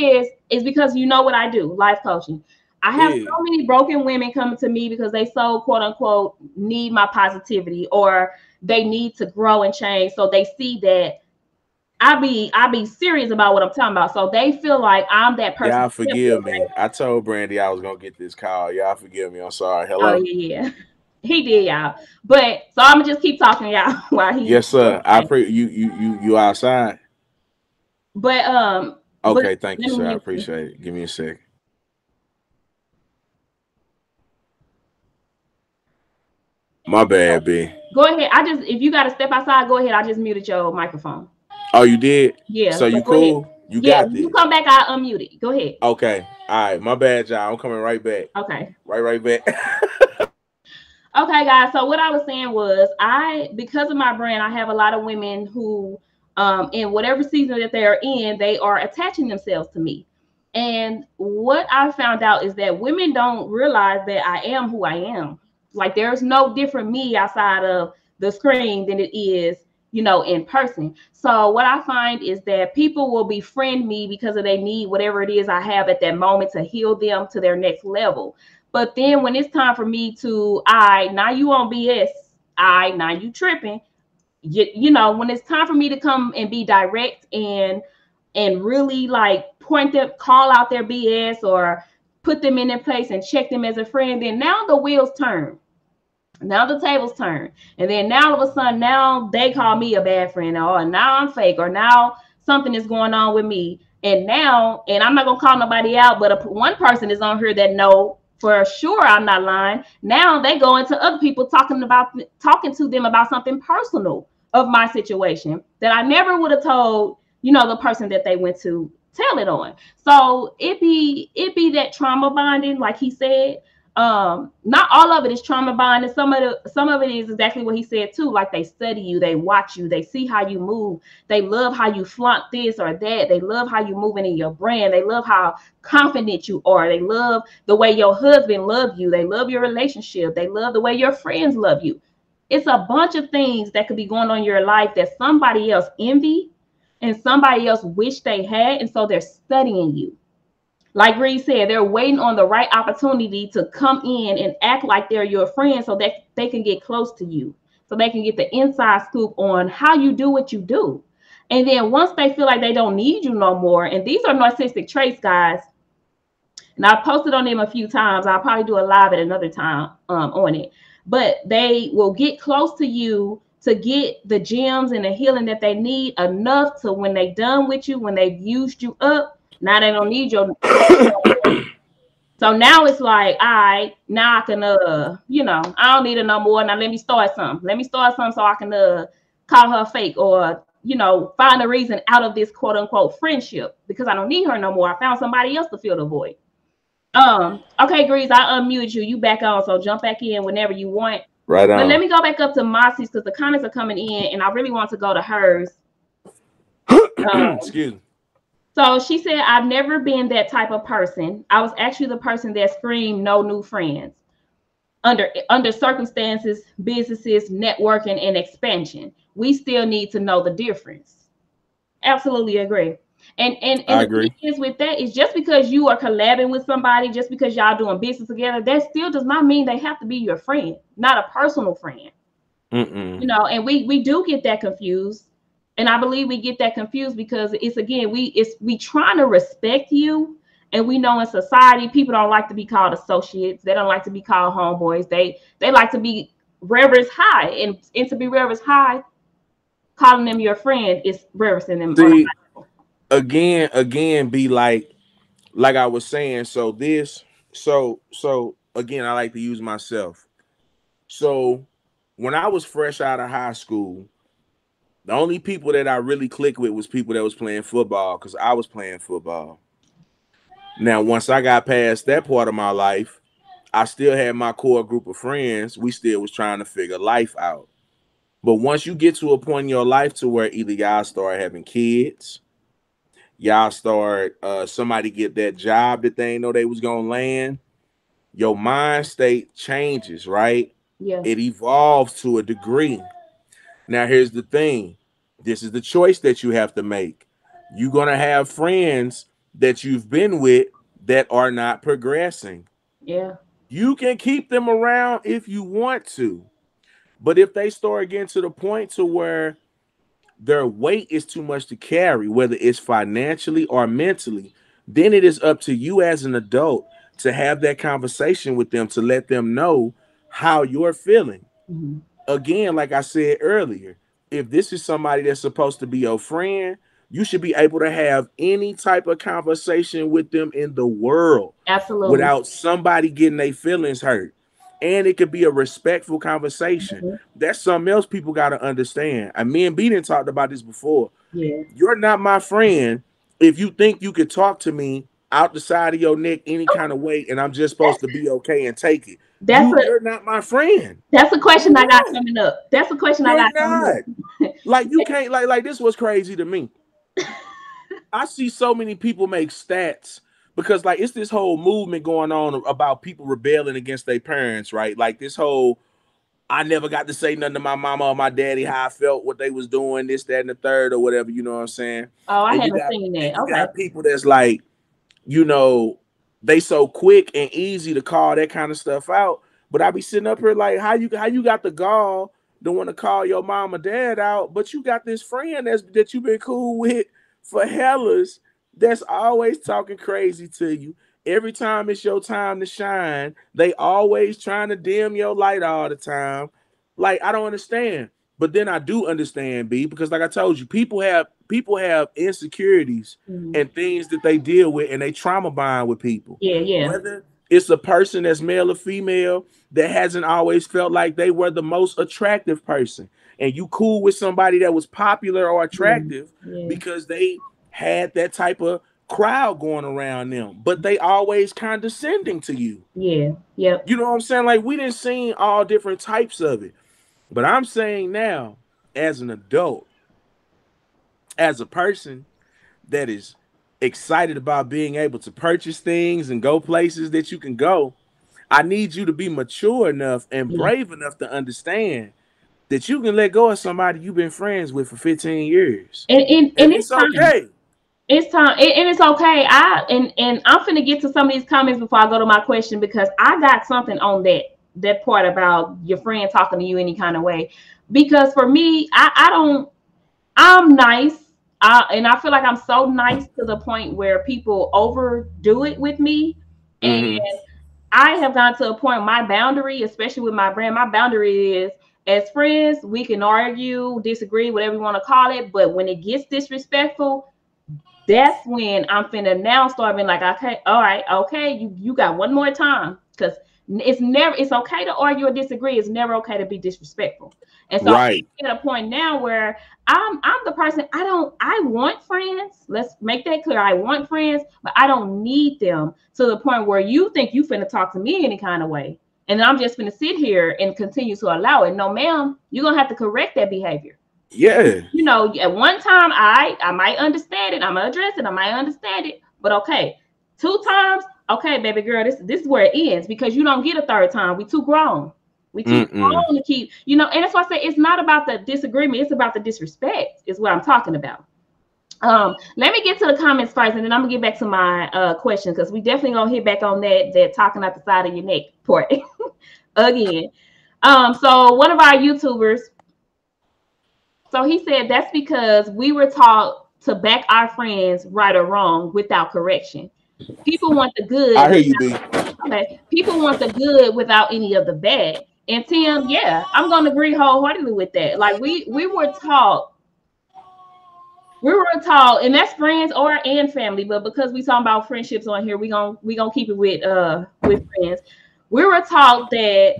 Speaker 1: is because you know what I do, life coaching. I have
Speaker 2: Yeah.
Speaker 1: so many broken women coming to me because they so quote unquote need my positivity or they need to grow and change. So they see that I be serious about what I'm talking about. So they feel like I'm that person.
Speaker 2: Y'all forgive me. I told Brandy I was gonna get this call. Y'all forgive me. I'm sorry.
Speaker 1: Oh
Speaker 2: Hello.
Speaker 1: yeah, yeah. He did, y'all. But so I'm gonna just keep talking, y'all, while he.
Speaker 2: Yes, sir. I pray you outside.
Speaker 1: But but
Speaker 2: Okay, thank you,
Speaker 1: let me
Speaker 2: sir. I
Speaker 1: mute you.
Speaker 2: appreciate it. Give me a sec. My bad, B.
Speaker 1: Go ahead. I just if you got to step outside, go ahead. I just muted your microphone.
Speaker 2: Oh, you did?
Speaker 1: Yeah.
Speaker 2: So
Speaker 1: So
Speaker 2: you
Speaker 1: go ahead.
Speaker 2: cool? You
Speaker 1: Yeah.
Speaker 2: got
Speaker 1: When you
Speaker 2: this.
Speaker 1: come back, I unmute it. Go ahead.
Speaker 2: Okay. All right. My bad, y'all. I'm coming right back.
Speaker 1: Okay.
Speaker 2: Right back.
Speaker 1: Okay, guys. So what I was saying was, because of my brand, I have a lot of women who, in whatever season that they're in, they are attaching themselves to me. And what I found out is that women don't realize that I am who I am. Like there's no different me outside of the screen than it is, in person. So what I find is that people will befriend me because of they need whatever it is I have at that moment to heal them to their next level. But then when it's time for me to, now you on BS, now you tripping. When it's time for me to come and be direct and really like point them, call out their BS or put them in their place and check them as a friend, then now the wheels turn. Now the tables turn. And then now all of a sudden, now they call me a bad friend, or now I'm fake, or now something is going on with me. And I'm not gonna call nobody out, but one person is on here that know for sure I'm not lying. Now they go into other people talking to them about something personal of my situation that I never would have told, the person that they went to tell it on. So it be that trauma bonding, like he said. Not all of it is trauma bonding. Some of it is exactly what he said too. Like they study you, they watch you, they see how you move, they love how you flaunt this or that, they love how you moving in your brand, they love how confident you are, they love the way your husband loves you, they love your relationship, they love the way your friends love you. It's a bunch of things that could be going on in your life that somebody else envy and somebody else wish they had, and so they're studying you. Like Greg said, they're waiting on the right opportunity to come in and act like they're your friend so that they can get close to you, so they can get the inside scoop on how you do what you do. And then once they feel like they don't need you no more, and these are narcissistic traits, guys, and I've posted on them a few times. I'll probably do a live at another time on it. But they will get close to you to get the gems and the healing that they need enough to when they done with you, when they've used you up, now they don't need your so now it's like, all right, now I can I don't need it no more. Now let me start something. Let me start something so I can call her fake or find a reason out of this quote unquote friendship because I don't need her no more. I found somebody else to fill the void. Okay, Grease, I unmute you. You back on, so jump back in whenever you want.
Speaker 2: Right
Speaker 1: But let
Speaker 2: on.
Speaker 1: me go back up to Mossy's because the comments are coming in and I really want to go to hers.
Speaker 2: Excuse me.
Speaker 1: So she said, I've never been that type of person. I was actually the person that screamed no new friends. Under circumstances, businesses, networking, and expansion, we still need to know the difference. Absolutely agree. And
Speaker 2: I
Speaker 1: the thing
Speaker 2: agree.
Speaker 1: is with that is just because you are collabing with somebody, just because y'all doing business together, that still does not mean they have to be your friend, not a personal friend.
Speaker 2: Mm-mm.
Speaker 1: And we do get that confused. And I believe we get that confused because it's again, we trying to respect you. And we know in society, people don't like to be called associates. They don't like to be called homeboys. They like to be reverence high. And to be reverence high, calling them your friend is reverencing them on a
Speaker 2: See,
Speaker 1: high level.
Speaker 2: again, be like I was saying. So again, I like to use myself. So when I was fresh out of high school, the only people that I really clicked with was people that was playing football because I was playing football. Now, once I got past that part of my life, I still had my core group of friends. We still was trying to figure life out. But once you get to a point in your life to where either y'all start having kids, y'all start somebody get that job that they know they was gonna land, your mind state changes, right?
Speaker 1: Yeah,
Speaker 2: It evolves to a degree. Now, here's the thing. This is the choice that you have to make. You're gonna have friends that you've been with that are not progressing.
Speaker 1: yeah,
Speaker 2: You can keep them around if you want to. But if they start getting to the point to where their weight is too much to carry, whether it's financially or mentally, then it is up to you as an adult to have that conversation with them to let them know how you're feeling.
Speaker 1: Mm-hmm.
Speaker 2: Again, like I said earlier, if this is somebody that's supposed to be your friend, you should be able to have any type of conversation with them in the world
Speaker 1: Absolutely.
Speaker 2: without somebody getting their feelings hurt. And it could be a respectful conversation.
Speaker 1: Mm-hmm.
Speaker 2: That's something else people got to understand. And me and B didn't talked about this before.
Speaker 1: Yeah.
Speaker 2: You're not my friend if you think you could talk to me out the side of your neck any kind of way, and I'm just supposed
Speaker 1: That's
Speaker 2: to be okay and take it.
Speaker 1: that's a
Speaker 2: You're not my friend.
Speaker 1: that's a question I
Speaker 2: You're
Speaker 1: got
Speaker 2: not.
Speaker 1: coming up. That's a question I
Speaker 2: You're
Speaker 1: got coming
Speaker 2: not.
Speaker 1: up.
Speaker 2: Like you can't like this was crazy to me. I see so many people make stats because like it's this whole movement going on about people rebelling against their parents, right? Like this whole I never got to say nothing to my mama or my daddy how I felt, what they was doing, this, that, and the third, or whatever. You know what I'm saying?
Speaker 1: Oh, I
Speaker 2: And
Speaker 1: haven't seen that.
Speaker 2: you
Speaker 1: Okay.
Speaker 2: got people that's like, you know, they so quick and easy to call that kind of stuff out. But I be sitting up here like, how you got the gall to want to call your mom or dad out, but you got this friend that you've been cool with for hellas that's always talking crazy to you. Every time it's your time to shine, they always trying to dim your light all the time. Like I don't understand. But then I do understand, B, because like I told you, people have insecurities
Speaker 1: Mhm.
Speaker 2: and things that they deal with, and they trauma bond with people.
Speaker 1: Yeah, yeah,
Speaker 2: Whether it's a person that's male or female that hasn't always felt like they were the most attractive person, and you cool with somebody that was popular or
Speaker 1: yeah,
Speaker 2: attractive
Speaker 1: yeah,
Speaker 2: because they had that type of crowd going around them, but they always condescending to you.
Speaker 1: yeah, yep.
Speaker 2: You know what I'm saying? Like we didn't see all different types of it. But I'm saying now, as an adult, as a person that is excited about being able to purchase things and go places that you can go, I need you to be mature enough and
Speaker 1: Yeah.
Speaker 2: brave enough to understand that you can let go of somebody you've been friends with for 15 years.
Speaker 1: And
Speaker 2: And
Speaker 1: it's
Speaker 2: it's
Speaker 1: time.
Speaker 2: okay.
Speaker 1: It's time, and it's okay. And I'm finna get to some of these comments before I go to my question because I got something on that part about your friend talking to you any kind of way. Because for me, I don't. I'm nice, and I feel like I'm so nice to the point where people overdo it with me, and
Speaker 2: Mm-hmm.
Speaker 1: I have gone to a point. My boundary, especially with my brand, my boundary is as friends we can argue, disagree, whatever you want to call it, but when it gets disrespectful that's when I'm finna now start being like, okay, all right, okay, you got one more time because it's okay to argue or disagree. It's never okay to be disrespectful. And so
Speaker 2: Right.
Speaker 1: I'm at a point now where I'm the person I want friends. Let's make that clear. I want friends, but I don't need them to the point where you think you finna talk to me any kind of way. And then I'm just gonna sit here and continue to allow it. No, ma'am, you're gonna have to correct that behavior.
Speaker 2: Yeah.
Speaker 1: At one time I might understand it, I'm gonna address it, I might understand it, but okay, two times, okay, baby girl, this is where it ends because you don't get a third time. We too grown. We too
Speaker 2: Mm-mm.
Speaker 1: grown to keep, and that's why I say it's not about the disagreement, it's about the disrespect, is what I'm talking about. Let me get to the comments first, and then I'm gonna get back to my question because we definitely gonna hit back on that talking out the side of your neck part again. So one of our YouTubers, so he said that's because we were taught to back our friends right or wrong without correction. People want the good
Speaker 2: I hear you,
Speaker 1: without,
Speaker 2: B.
Speaker 1: okay. People want the good without any of the bad. And Tim, yeah, I'm gonna agree wholeheartedly with that. Like we were taught, and that's friends or and family, but because we talking about friendships on here, we gonna keep it with friends. We were taught that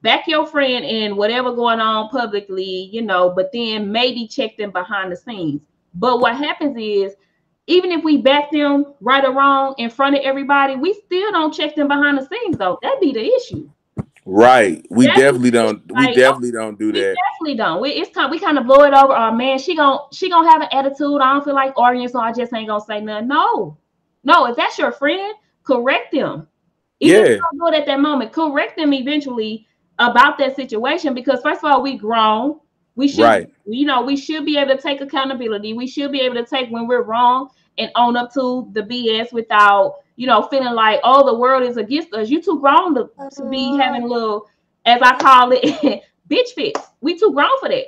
Speaker 1: back your friend in whatever going on publicly, but then maybe check them behind the scenes. But what happens is, even if we back them right or wrong in front of everybody, we still don't check them behind the scenes though. That'd be the issue.
Speaker 2: Right. We
Speaker 1: That'd be
Speaker 2: definitely
Speaker 1: the issue.
Speaker 2: don't. We
Speaker 1: Like,
Speaker 2: definitely don't do
Speaker 1: we
Speaker 2: that.
Speaker 1: definitely don't. It's time we kind of blow it over. Oh man, she gonna have an attitude. I don't feel like arguing, so I just ain't gonna say nothing. No, no. If that's your friend, correct them. Even if you
Speaker 2: Yeah.
Speaker 1: don't do it at that moment, correct them eventually about that situation. Because first of all, we grown. We should,
Speaker 2: Right.
Speaker 1: we should be able to take accountability. We should be able to take when we're wrong and own up to the BS without, feeling like, oh, the world is against us. You too grown to be having a little, as I call it, bitch fits. We too grown for that.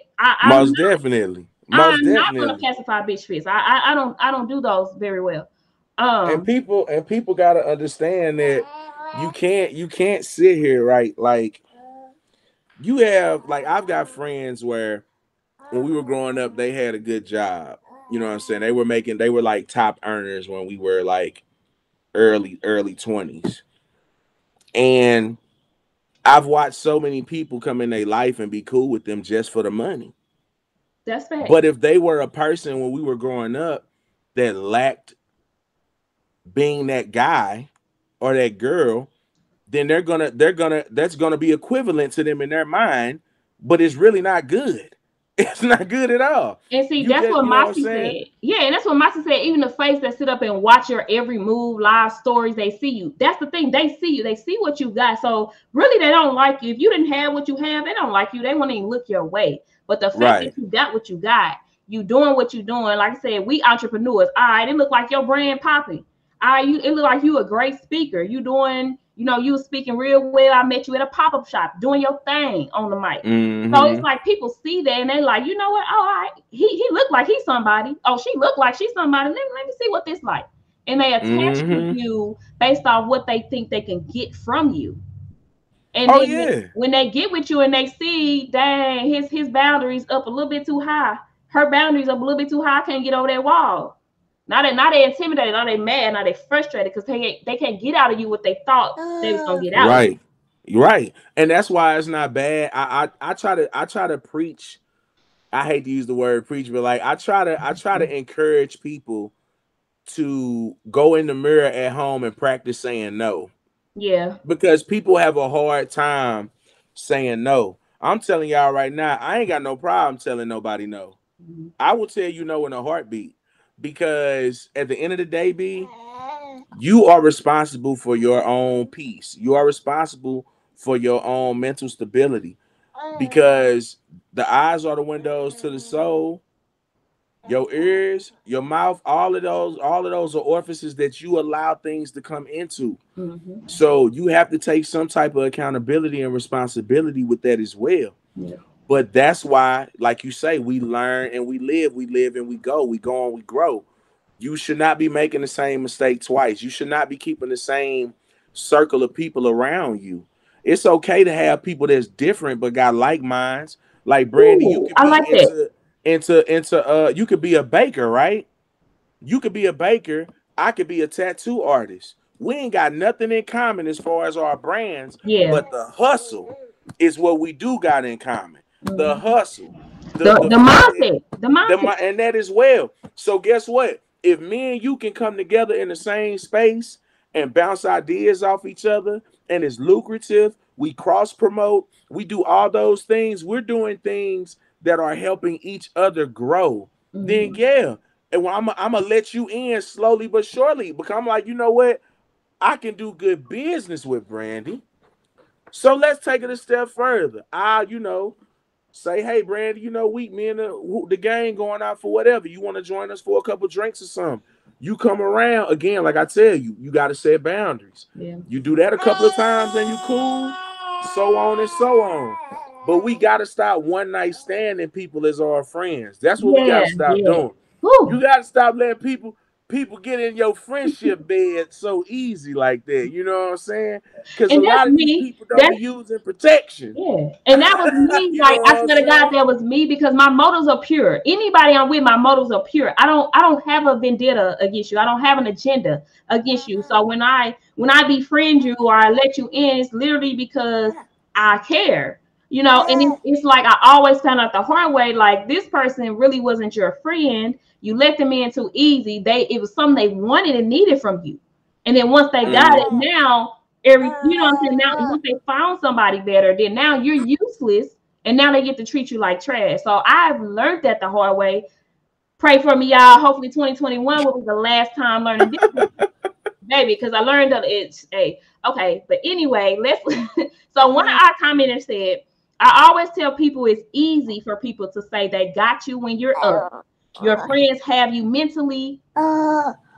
Speaker 2: Most definitely. Most
Speaker 1: I'm not gonna
Speaker 2: definitely.
Speaker 1: pacify bitch fits. I don't do those very well.
Speaker 2: And
Speaker 1: Um,
Speaker 2: people gotta understand that you can't sit here, right? Like you have, like, I've got friends where when we were growing up, they had a good job. You know what I'm saying? They were like top earners when we were like early 20s. And I've watched so many people come in their life and be cool with them just for the money.
Speaker 1: That's
Speaker 2: But
Speaker 1: facts.
Speaker 2: if they were a person when we were growing up that lacked being that guy or that girl, then that's gonna be equivalent to them in their mind, but it's really not good. It's not good at all.
Speaker 1: And see,
Speaker 2: You
Speaker 1: that's
Speaker 2: just,
Speaker 1: what
Speaker 2: you know what I'm
Speaker 1: Mossy
Speaker 2: saying?
Speaker 1: said. Yeah, and that's what Mossy said. Even the face that sit up and watch your every move, live stories, they see you. That's the thing. They see you. They see what you got. So really, they don't like you. If you didn't have what you have, they don't like you. They won't even look your way. But the fact that
Speaker 2: Right.
Speaker 1: you got what you got, you doing what you doing. Like I said, we entrepreneurs. All right, it look like your brand popping. All right, it look like you a great speaker. You doing, you was speaking real well. I met you at a pop up shop doing your thing on the mic. So it's
Speaker 2: Mm-hmm.
Speaker 1: like people see that and they like, you know what? Oh, all right, he looked like he's somebody. Oh, she looked like she's somebody. Let me see what this like. And they attach to
Speaker 2: Mm-hmm.
Speaker 1: you based off what they think they can get from you. And
Speaker 2: Oh
Speaker 1: then
Speaker 2: yeah.
Speaker 1: when they get with you and they see, dang, his boundaries up a little bit too high. Her boundaries up a little bit too high. I can't get over that wall. Now they intimidated. Now they mad. Now they frustrated because they can't get out of you what they thought they was gonna get out of you.
Speaker 2: Right. Right. And that's why it's not bad. I try to preach. I hate to use the word preach, but like I try to encourage people to go in the mirror at home and practice saying no.
Speaker 1: Yeah.
Speaker 2: Because people have a hard time saying no. I'm telling y'all right now, I ain't got no problem telling nobody no.
Speaker 1: Mhm.
Speaker 2: I will tell you no in a heartbeat. Because at the end of the day, B, you are responsible for your own peace. You are responsible for your own mental stability. Because the eyes are the windows to the soul. Your ears, your mouth, all of those are orifices that you allow things to come into.
Speaker 1: Mhm.
Speaker 2: So you have to take some type of accountability and responsibility with that as well.
Speaker 1: Yeah.
Speaker 2: But that's why, like you say, we learn and we live and we go and we grow. You should not be making the same mistake twice. You should not be keeping the same circle of people around you. It's okay to have people that's different but got like minds. Like Brandy, you
Speaker 1: Ooh,
Speaker 2: could
Speaker 1: I
Speaker 2: be
Speaker 1: like that.
Speaker 2: into you could be a baker, right? You could be a baker. I could be a tattoo artist. We ain't got nothing in common as far as our brands,
Speaker 1: Yeah.
Speaker 2: but the hustle is what we do got in common. The
Speaker 1: Mhm.
Speaker 2: hustle, the
Speaker 1: The
Speaker 2: the
Speaker 1: the
Speaker 2: fact that
Speaker 1: mindset. The mindset.
Speaker 2: and that as well. So guess what? If me and you can come together in the same space and bounce ideas off each other, and it's lucrative, we cross promote, we do all those things. We're doing things that are helping each other grow. Then
Speaker 1: Mhm.
Speaker 2: yeah, and well, I'm gonna let you in slowly but surely. Because I'm like, you know what? I can do good business with Brandy. So let's take it a step further. Say, hey, Brandy, me and the gang going out for whatever. You want to join us for a couple drinks or something? You come around again, like I tell you, you got to set boundaries.
Speaker 1: Yeah.
Speaker 2: You do that a couple of times, and you cool. So on and so on. But we got to stop one night standing people as our friends. That's what we got
Speaker 1: Yeah.
Speaker 2: to stop
Speaker 1: Yeah.
Speaker 2: doing. You
Speaker 1: Whew.
Speaker 2: got to stop letting people get in your friendship bed so easy like that. You know what I'm saying? Because a
Speaker 1: And that's
Speaker 2: lot of these
Speaker 1: me.
Speaker 2: people don't
Speaker 1: That's
Speaker 2: be using protection.
Speaker 1: Yeah. And that was me.
Speaker 2: You know
Speaker 1: Like I
Speaker 2: what I'm
Speaker 1: swear to God,
Speaker 2: saying?
Speaker 1: that was me because my motives are pure. Anybody I'm with, my motives are pure. I don't have a vendetta against you. I don't have an agenda against you. So when I befriend you or I let you in, it's literally because I care. And it's like I always found out the hard way, like this person really wasn't your friend. You let them in too easy. It was something they wanted and needed from you. And then once they got it,
Speaker 2: Mm.
Speaker 1: now what I'm saying? Now, once they found somebody better, then now you're useless, and now they get to treat you like trash. So I've learned that the hard way. Pray for me, y'all. Hopefully, 2021 will be the last time learning this, baby, because I learned that it's okay. But anyway, let's. So one of our commenters said, "I always tell people it's easy for people to say they got you when you're up. Your friends have you mentally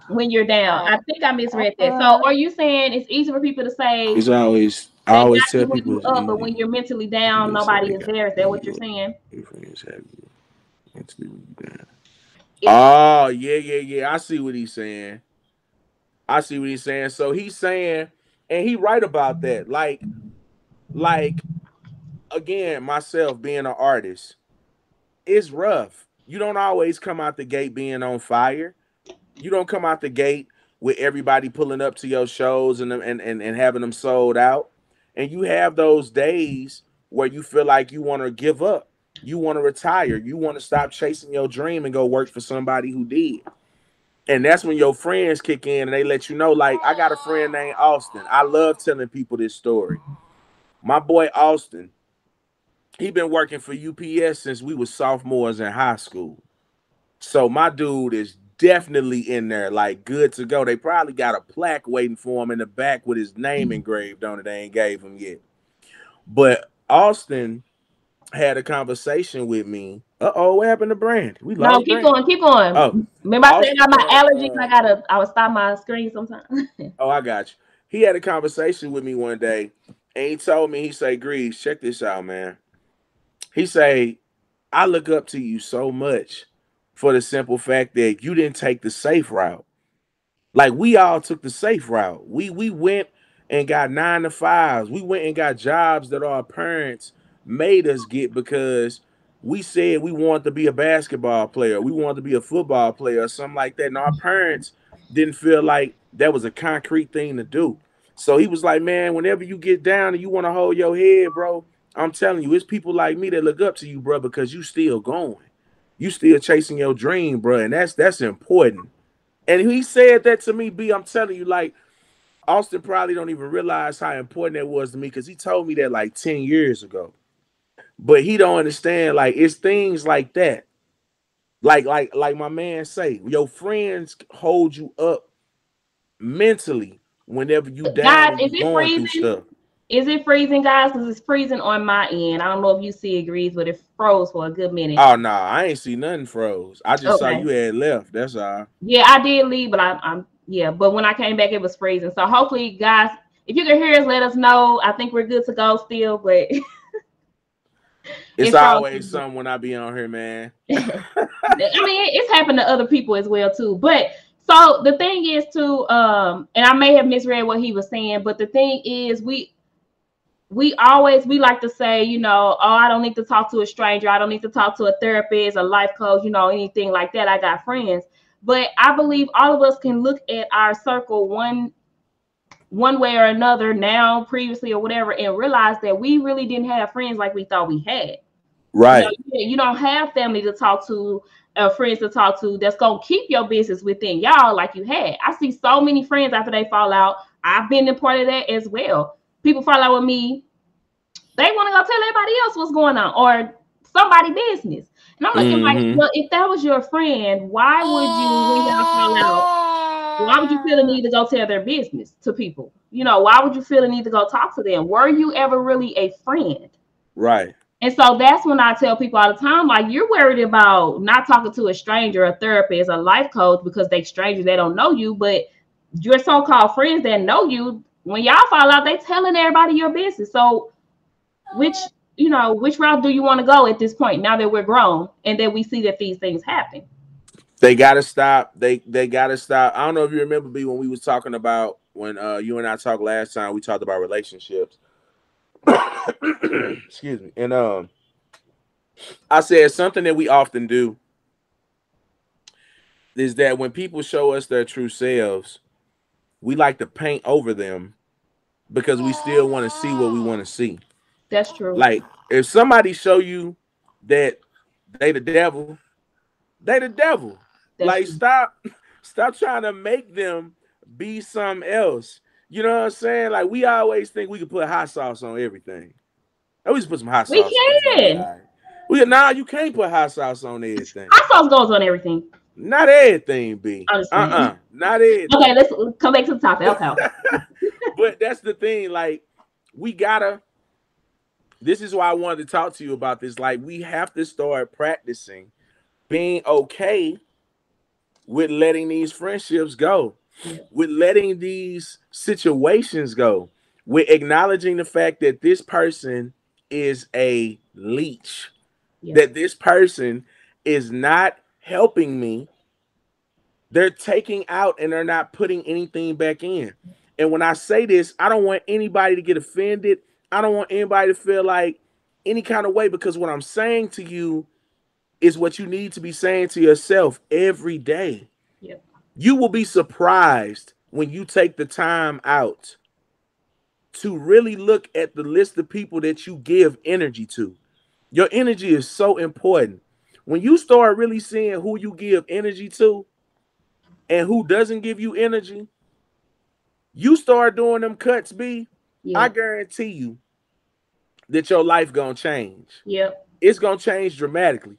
Speaker 1: when you're down." I think I misread that. So are you saying it's easy for people to say
Speaker 2: It's always I
Speaker 1: they got
Speaker 2: always
Speaker 1: you
Speaker 2: tell
Speaker 1: when
Speaker 2: people
Speaker 1: you
Speaker 2: it's
Speaker 1: up, but when
Speaker 2: easy.
Speaker 1: you're mentally down,
Speaker 2: People that say
Speaker 1: nobody
Speaker 2: they
Speaker 1: is
Speaker 2: got
Speaker 1: there? Is that
Speaker 2: when
Speaker 1: what you're
Speaker 2: you up,
Speaker 1: saying?
Speaker 2: your friends have you mentally when you down.
Speaker 1: It's
Speaker 2: Oh yeah, yeah, yeah. I see what he's saying. I see what he's saying. So he's saying, And he right about that. Like again, myself being an artist, it's rough. You don't always come out the gate being on fire. You don't come out the gate with everybody pulling up to your shows and having them sold out. And you have those days where you feel like you want to give up. You want to retire. You want to stop chasing your dream and go work for somebody who did. And that's when your friends kick in and they let you know, like, I got a friend named Austin. I love telling people this story. My boy Austin, he been working for UPS since we was sophomores in high school. So my dude is definitely in there, like good to go. They probably got a plaque waiting for him in the back with his name engraved on it. They ain't gave him yet. But Austin had a conversation with me. Uh-oh, what happened to Brand? We
Speaker 1: No,
Speaker 2: lost
Speaker 1: keep
Speaker 2: Brand.
Speaker 1: going, keep going.
Speaker 2: Oh,
Speaker 1: Remember I said I
Speaker 2: Austin
Speaker 1: got my
Speaker 2: had
Speaker 1: allergies. I would stop my screen sometimes.
Speaker 2: oh, I got you. He had a conversation with me one day, and he told me, he say, Grease, check this out, man. He say, I look up to you so much for the simple fact that you didn't take the safe route. Like we all took the safe route. We went and got 9 to 5s. We went and got jobs that our parents made us get because we said we wanted to be a basketball player, we wanted to be a football player, or something like that. And our parents didn't feel like that was a concrete thing to do. So he was like, man, whenever you get down and you want to hold your head, bro, I'm telling you, it's people like me that look up to you, bro, because you still going. You still chasing your dream, bro. And that's important. And he said that to me, B. I'm telling you, like, Austin probably don't even realize how important that was to me because he told me that like 10 years ago. But he don't understand, like, it's things like that. Like my man say, your friends hold you up mentally whenever you down
Speaker 1: Guys,
Speaker 2: and
Speaker 1: is
Speaker 2: you
Speaker 1: it
Speaker 2: going through
Speaker 1: freezing?
Speaker 2: stuff.
Speaker 1: Is it freezing, guys? Because it's freezing on my end. I don't know if you see agrees, but it froze for a good minute.
Speaker 2: Oh no, I ain't see nothing froze. I just saw
Speaker 1: Okay.
Speaker 2: you had left. That's all.
Speaker 1: Yeah, I did leave, but I'm yeah. But when I came back, it was freezing. So hopefully, guys, if you can hear us, let us know. I think we're good to go still, but
Speaker 2: It's
Speaker 1: it froze.
Speaker 2: always something when I be on here, man.
Speaker 1: I mean, it's happened to other people as well too. But so the thing is too, and I may have misread what he was saying, but the thing is, we like to say, you know, oh, I don't need to talk to a stranger, I don't need to talk to a therapist, a life coach, you know, anything like that. I got friends. But I believe all of us can look at our circle one way or another now, previously, or whatever, and realize that we really didn't have friends like we thought we had. You know,
Speaker 2: Right.
Speaker 1: you don't have family to talk to, friends to talk to that's gonna keep your business within y'all like you had. I see so many friends after they fall out. I've been a part of that as well. People fall out with me, they want to go tell everybody else what's going on or somebody business. And I'm looking like,
Speaker 2: Mm-hmm.
Speaker 1: well, if that was your friend, why would you, when y'all fall out, why would you feel the need to go tell their business to people? You know, why would you feel the need to go talk to them? Were you ever really a friend?
Speaker 2: Right.
Speaker 1: And so that's when I tell people all the time, like, you're worried about not talking to a stranger, a therapist, a life coach because they strangers, they don't know you, but your so-called friends that know you, when y'all fall out, they telling everybody your business. So which, you know, which route do you want to go at this point now that we're grown and that we see that these things happen?
Speaker 2: They gotta stop. They gotta stop. I don't know if you remember me when we was talking about when you and I talked last time. We talked about relationships. Excuse me. And I said something that we often do is that when people show us their true selves, we like to paint over them because we still want to see what we want to see.
Speaker 1: That's true.
Speaker 2: Like if somebody show you that they the devil, they the devil.
Speaker 1: That's
Speaker 2: Like
Speaker 1: true.
Speaker 2: stop trying to make them be something else. You know what I'm saying? Like we always think we can put hot sauce on everything. Oh, we just put some hot
Speaker 1: We
Speaker 2: sauce on. It's gonna be all
Speaker 1: can.
Speaker 2: right. We Nah, you can't put hot sauce on everything.
Speaker 1: Hot sauce goes on everything.
Speaker 2: Not everything, B.
Speaker 1: I'm just saying.
Speaker 2: Not
Speaker 1: Okay,
Speaker 2: everything.
Speaker 1: let's come back to the topic. Okay.
Speaker 2: But that's the thing. Like we gotta. This is why I wanted to talk to you about this. Like we have to start practicing being okay with letting these friendships go,
Speaker 1: Yeah.
Speaker 2: with letting these situations go, with acknowledging the fact that this person is a leech,
Speaker 1: Yeah.
Speaker 2: that this person is not helping me. They're taking out and they're not putting anything back in. And when I say this, I don't want anybody to get offended. I don't want anybody to feel like any kind of way, because what I'm saying to you is what you need to be saying to yourself every day.
Speaker 1: Yep.
Speaker 2: You will be surprised when you take the time out to really look at the list of people that you give energy to. Your energy is so important. When you start really seeing who you give energy to and who doesn't give you energy, you start doing them cuts, B. I
Speaker 1: Yep.
Speaker 2: guarantee you that your life gonna change.
Speaker 1: Yep.
Speaker 2: It's gonna change dramatically.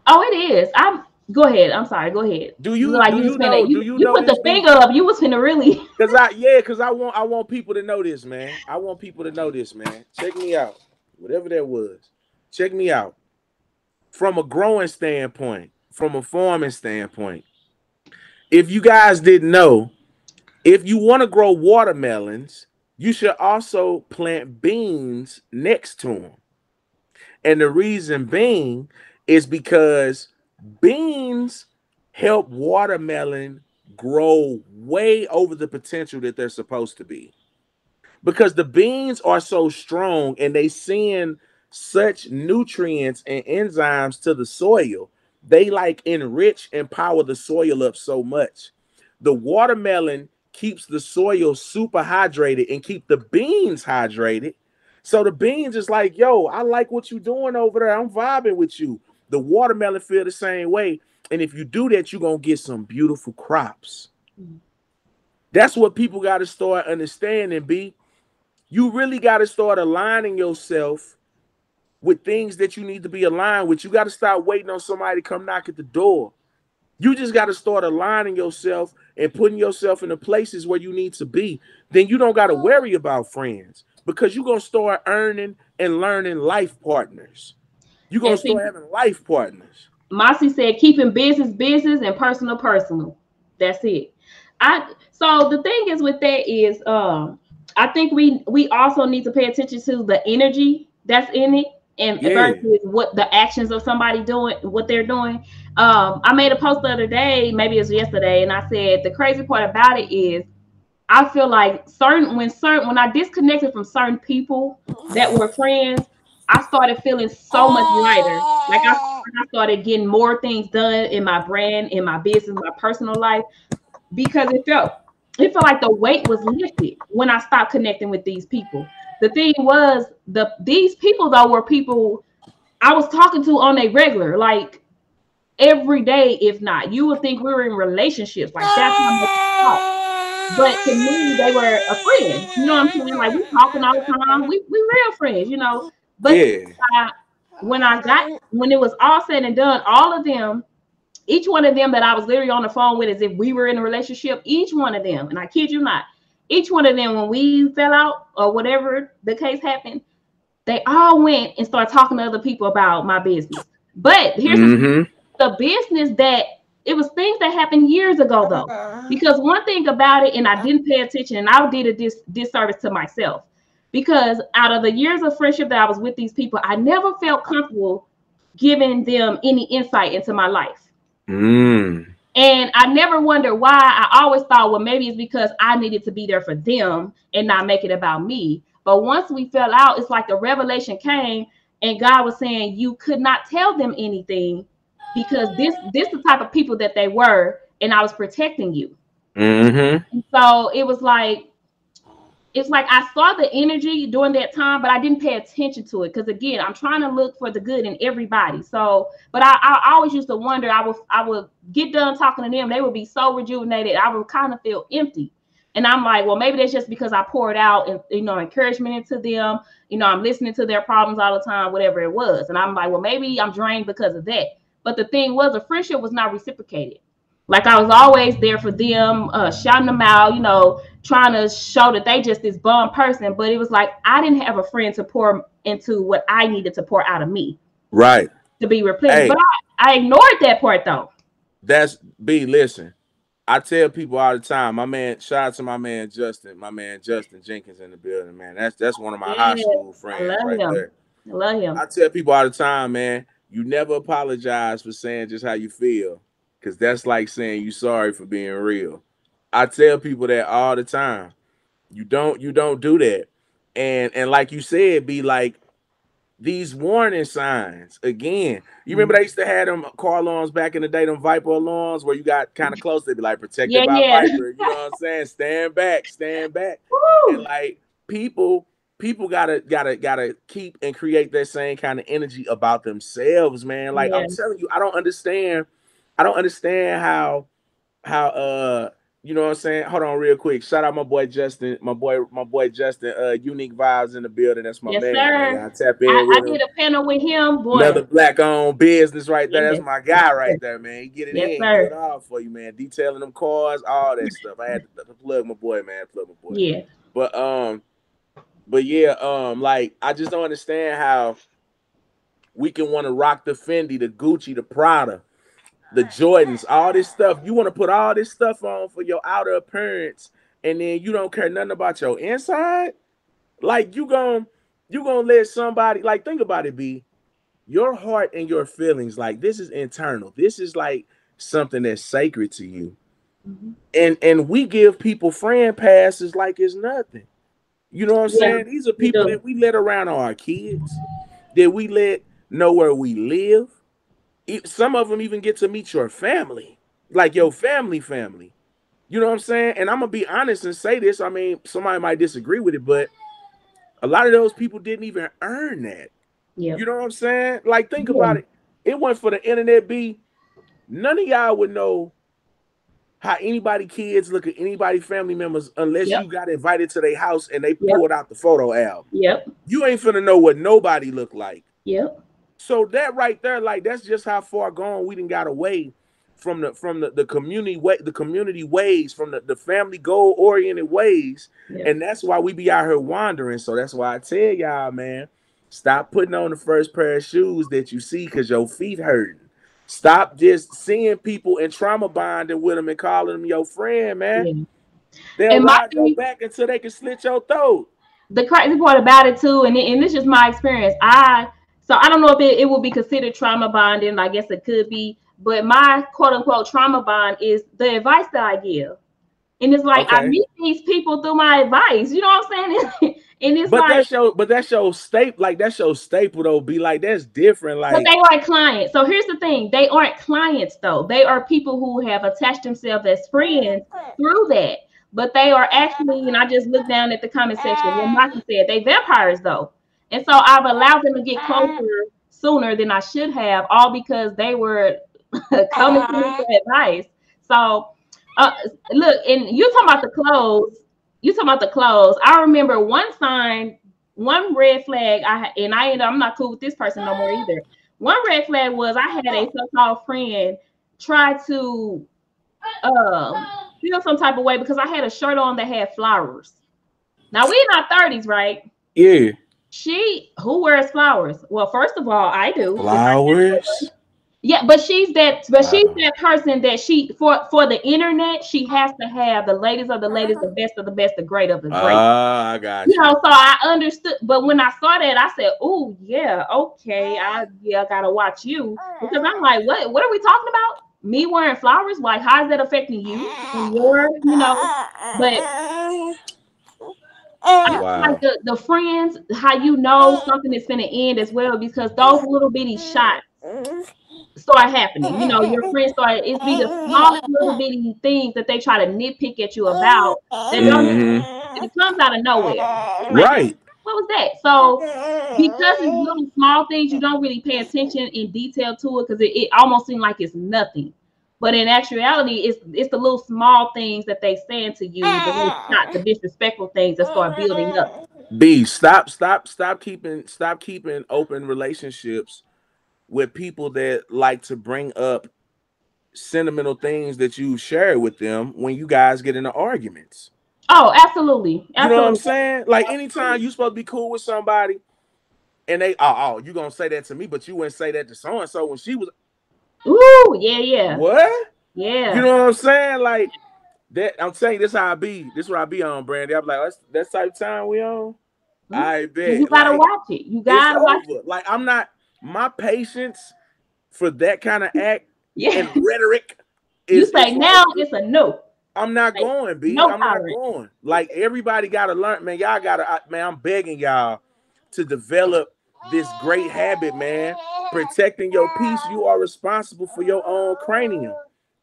Speaker 1: Oh, it is. I'm Go ahead. I'm sorry. Go ahead.
Speaker 2: Do
Speaker 1: You look
Speaker 2: you
Speaker 1: like
Speaker 2: do
Speaker 1: you was
Speaker 2: you
Speaker 1: finna
Speaker 2: know do
Speaker 1: you
Speaker 2: you
Speaker 1: you
Speaker 2: know
Speaker 1: put
Speaker 2: this,
Speaker 1: the
Speaker 2: B?
Speaker 1: finger up. You was finna really.
Speaker 2: Cause I want people to know this, man. I want people to know this, man. Check me out. Whatever that was. Check me out. From a growing standpoint, from a farming standpoint. If you guys didn't know, if you want to grow watermelons, you should also plant beans next to them. And the reason being is because beans help watermelon grow way over the potential that they're supposed to be. Because the beans are so strong and they send such nutrients and enzymes to the soil. They like enrich and power the soil up so much. The watermelon keeps the soil super hydrated and keep the beans hydrated. So the beans is like, yo, I like what you're doing over there. I'm vibing with you. The watermelon feel the same way. And if you do that, you're gonna get some beautiful crops. That's what people got to start understanding, B. You really got to start aligning yourself with things that you need to be aligned with. You got to stop waiting on somebody to come knock at the door. You just got to start aligning yourself and putting yourself in the places where you need to be. Then you don't got to worry about friends, because you're going to start earning and learning life partners. You're going
Speaker 1: And
Speaker 2: to start
Speaker 1: see,
Speaker 2: having life partners.
Speaker 1: Mossy said keeping business business and personal personal. That's it. I So the thing is with that is I think we also need to pay attention to the energy that's in it and
Speaker 2: Yeah.
Speaker 1: versus what the actions of somebody doing, what they're doing. I made a post the other day, maybe it was yesterday, and I said the crazy part about it is I feel like when I disconnected from certain people that were friends, I started feeling so much lighter. I started getting more things done in my brand, in my business, my personal life, because it felt like the weight was lifted when I stopped connecting with these people. The thing was, these people though were people I was talking to on a regular, like every day, if not. You would think we were in relationships, like that's how much we talk. But to me, they were a friend. You know what I'm saying? Like we talking all the time. We real friends, you know. But
Speaker 2: Yeah.
Speaker 1: I, when it was all said and done, all of them, each one of them that I was literally on the phone with, as if we were in a relationship. Each one of them, and I kid you not, each one of them, when we fell out or whatever the case happened, they all went and started talking to other people about my business. But here's
Speaker 2: Mm-hmm.
Speaker 1: the business that it was things that happened years ago though, because one thing about it, and I didn't pay attention, and I did a disservice to myself, because out of the years of friendship that I was with these people, I never felt comfortable giving them any insight into my life.
Speaker 2: Mm.
Speaker 1: And I never wondered why. I always thought, well, maybe it's because I needed to be there for them and not make it about me. But once we fell out, it's like the revelation came, and God was saying you could not tell them anything because this the type of people that they were, and I was protecting you.
Speaker 2: Mm-hmm.
Speaker 1: So it's like I saw the energy during that time, but I didn't pay attention to it because again, I'm trying to look for the good in everybody. So, but I always used to wonder. I would get done talking to them, they would be so rejuvenated. I would kind of feel empty, and I'm like, well, maybe that's just because I poured out and encouragement into them. I'm listening to their problems all the time, whatever it was, and I'm like, well, maybe I'm drained because of that. But the thing was, the friendship was not reciprocated. Like I was always there for them, shouting them out, trying to show that they just this bum person. But it was like I didn't have a friend to pour into what I needed to pour out of me
Speaker 2: Right.
Speaker 1: to be replenished. But
Speaker 2: Hey,
Speaker 1: I ignored that part though.
Speaker 2: that's B. Listen, I tell people all the time, my man, shout out to my man Justin Jenkins in the building, man. That's one of my high
Speaker 1: Yeah,
Speaker 2: school
Speaker 1: I
Speaker 2: friends
Speaker 1: love
Speaker 2: right
Speaker 1: him.
Speaker 2: there.
Speaker 1: I love him.
Speaker 2: I tell people all the time, man, you never apologize for saying just how you feel. Cause that's like saying you sorry for being real. I tell people that all the time. You don't do that. And like you said, be like these warning signs again. You remember they used to have them car alarms back in the day, them Viper alarms where you got kind of close, they'd be like protected
Speaker 1: Yeah,
Speaker 2: by
Speaker 1: yeah.
Speaker 2: Viper. You know what I'm saying? Stand back, stand back. And
Speaker 1: Woo!
Speaker 2: like people gotta keep and create that same kind of energy about themselves, man. Like
Speaker 1: Yeah.
Speaker 2: I'm telling you, I don't understand how you know what I'm saying? Hold on real quick. Shout out my boy Justin, my boy Justin, Unique Vibes in the building. That's my
Speaker 1: Yes,
Speaker 2: man, man.
Speaker 1: sir.
Speaker 2: Y'all tap in
Speaker 1: I
Speaker 2: with him.
Speaker 1: did a panel with him, boy.
Speaker 2: Another black owned business right there. That's
Speaker 1: Yes,
Speaker 2: my
Speaker 1: yes,
Speaker 2: guy
Speaker 1: sir.
Speaker 2: right there, man. He get it
Speaker 1: Yes,
Speaker 2: in, he do it
Speaker 1: sir.
Speaker 2: all for you, man. Detailing them cars, all that stuff. I had to plug my boy, man. Plug my boy.
Speaker 1: Yeah.
Speaker 2: But but yeah, like I just don't understand how we can want to rock the Fendi, the Gucci, the Prada, the Jordans, all this stuff. You want to put all this stuff on for your outer appearance, and then you don't care nothing about your inside. Like you gonna let somebody like think about it, B. Your heart and your feelings, like this is internal. This is like something that's sacred to you.
Speaker 1: Hmm.
Speaker 2: And we give people friend passes like it's nothing. You know what I'm
Speaker 1: Yeah,
Speaker 2: saying? These are
Speaker 1: we
Speaker 2: people
Speaker 1: do.
Speaker 2: that we let around our kids, that we let know where we live. Some of them even get to meet your family, like your family. You know what I'm saying? And I'm gonna be honest and say this. I mean, somebody might disagree with it, but a lot of those people didn't even earn that. You
Speaker 1: Yep.
Speaker 2: know what I'm saying? Like, think
Speaker 1: Yeah.
Speaker 2: about it. It went for the internet. Be none of y'all would know how anybody kids look at anybody family members unless
Speaker 1: Yep.
Speaker 2: you got invited to their house and they
Speaker 1: Yep.
Speaker 2: pulled out the photo album.
Speaker 1: Yep.
Speaker 2: You ain't finna know what nobody looked like.
Speaker 1: Yep.
Speaker 2: So that right there, like that's just how far gone we done got away from the community way, the community ways, from the family goal oriented ways,
Speaker 1: Yep.
Speaker 2: and that's why we be out here wandering. So that's why I tell y'all, man, stop putting on the first pair of shoes that you see because your feet hurting. Stop just seeing people and trauma bonding with them and calling them your friend, man.
Speaker 1: Yeah.
Speaker 2: They'll
Speaker 1: And my
Speaker 2: ride your
Speaker 1: thing,
Speaker 2: back until they can slit your throat.
Speaker 1: the crazy part about it too, and this is my experience. I don't know if it will be considered trauma bonding. I guess it could be, but my quote unquote trauma bond is the advice that I give. And it's like I
Speaker 2: Okay.
Speaker 1: meet these people through my advice. You know what I'm saying? And it's
Speaker 2: But
Speaker 1: like,
Speaker 2: that's your staple, like that's your staple though. Be like that's different.
Speaker 1: but
Speaker 2: Like
Speaker 1: they aren't clients. So here's the thing: they aren't clients, though. They are people who have attached themselves as friends through that. But they are actually, and I just looked down at the comment section. What Maki said, they vampires though, and so I've allowed them to get closer sooner than I should have, all because they were coming to me for advice. So, uh, look, and you talking about the clothes. You talking about the clothes. I remember one sign, one red flag. I'm not cool with this person no more either. One red flag was I had a so-called friend try to feel some type of way because I had a shirt on that had flowers. Now we in our 30s, right?
Speaker 2: yeah,
Speaker 1: She who wears flowers? Well, first of all, I do because I have
Speaker 2: flowers.
Speaker 1: one. Yeah, but she's
Speaker 2: Wow.
Speaker 1: that person that she for the internet, she has to have the latest of the latest, the best of the best, the great of the great.
Speaker 2: Ah, I
Speaker 1: You
Speaker 2: got
Speaker 1: know,
Speaker 2: you.
Speaker 1: so I understood, but when I saw that, I said, "Oh yeah, okay, I gotta watch you," because I'm like, what are we talking about? Me wearing flowers? Like, how is that affecting you and your, But I feel like
Speaker 2: Wow.
Speaker 1: the friends, how you know something is finna end as well, because those little bitty shots start happening. You know, your friends start, it's be the smallest little bitty things that they try to nitpick at you about that don't even,
Speaker 2: Hmm.
Speaker 1: it comes out of nowhere. It's like,
Speaker 2: Right.
Speaker 1: what was that? So because it's little small things, you don't really pay attention in detail to it because it almost seems like it's nothing. But in actuality, it's the little small things that they saying to you, the little shots, the disrespectful things that start building up.
Speaker 2: B, stop keeping open relationships with people that like to bring up sentimental things that you share with them when you guys get into arguments.
Speaker 1: Oh, absolutely,
Speaker 2: You know what I'm
Speaker 1: absolutely,
Speaker 2: saying? Like anytime
Speaker 1: absolutely.
Speaker 2: you supposed to be cool with somebody and they oh you gonna say that to me, but you wouldn't say that to so and so when she was
Speaker 1: Ooh, yeah, yeah,
Speaker 2: what? You
Speaker 1: yeah.
Speaker 2: know what I'm saying? Like that. I'm saying this how I be. This what I be on, Brandy. I'm like that's type of time we on.
Speaker 1: Mhm.
Speaker 2: I
Speaker 1: And you
Speaker 2: bet.
Speaker 1: gotta
Speaker 2: Like
Speaker 1: watch it. You
Speaker 2: it's
Speaker 1: gotta watch it.
Speaker 2: over. Like I'm not my patience for that kind of act
Speaker 1: Yeah.
Speaker 2: and rhetoric
Speaker 1: You
Speaker 2: is
Speaker 1: say
Speaker 2: like
Speaker 1: now it's a no.
Speaker 2: I'm not
Speaker 1: Like,
Speaker 2: going, B.
Speaker 1: no
Speaker 2: I'm not
Speaker 1: tolerance.
Speaker 2: going. Like everybody gotta learn, man. Y'all gotta, man. I'm begging y'all to develop this great habit, man. Protecting your peace. You are responsible for your own cranium.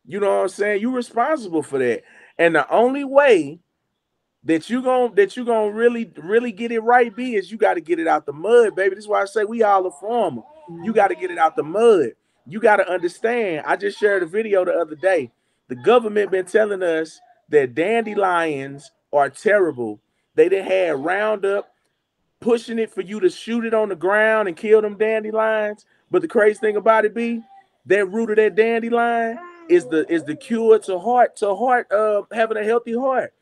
Speaker 2: You know what I'm saying? You're responsible for that. And the only way that you gonna really get it right, B, is you got to get it out the mud, baby. This is why I say we all a farmer. You got to get it out the mud. You got to understand. I just shared a video the other day. The government been telling us that dandelions are terrible. They done had Roundup pushing it for you to shoot it on the ground and kill them dandelions. But the crazy thing about it, B, that root of that dandelion is the cure to heart having a healthy heart.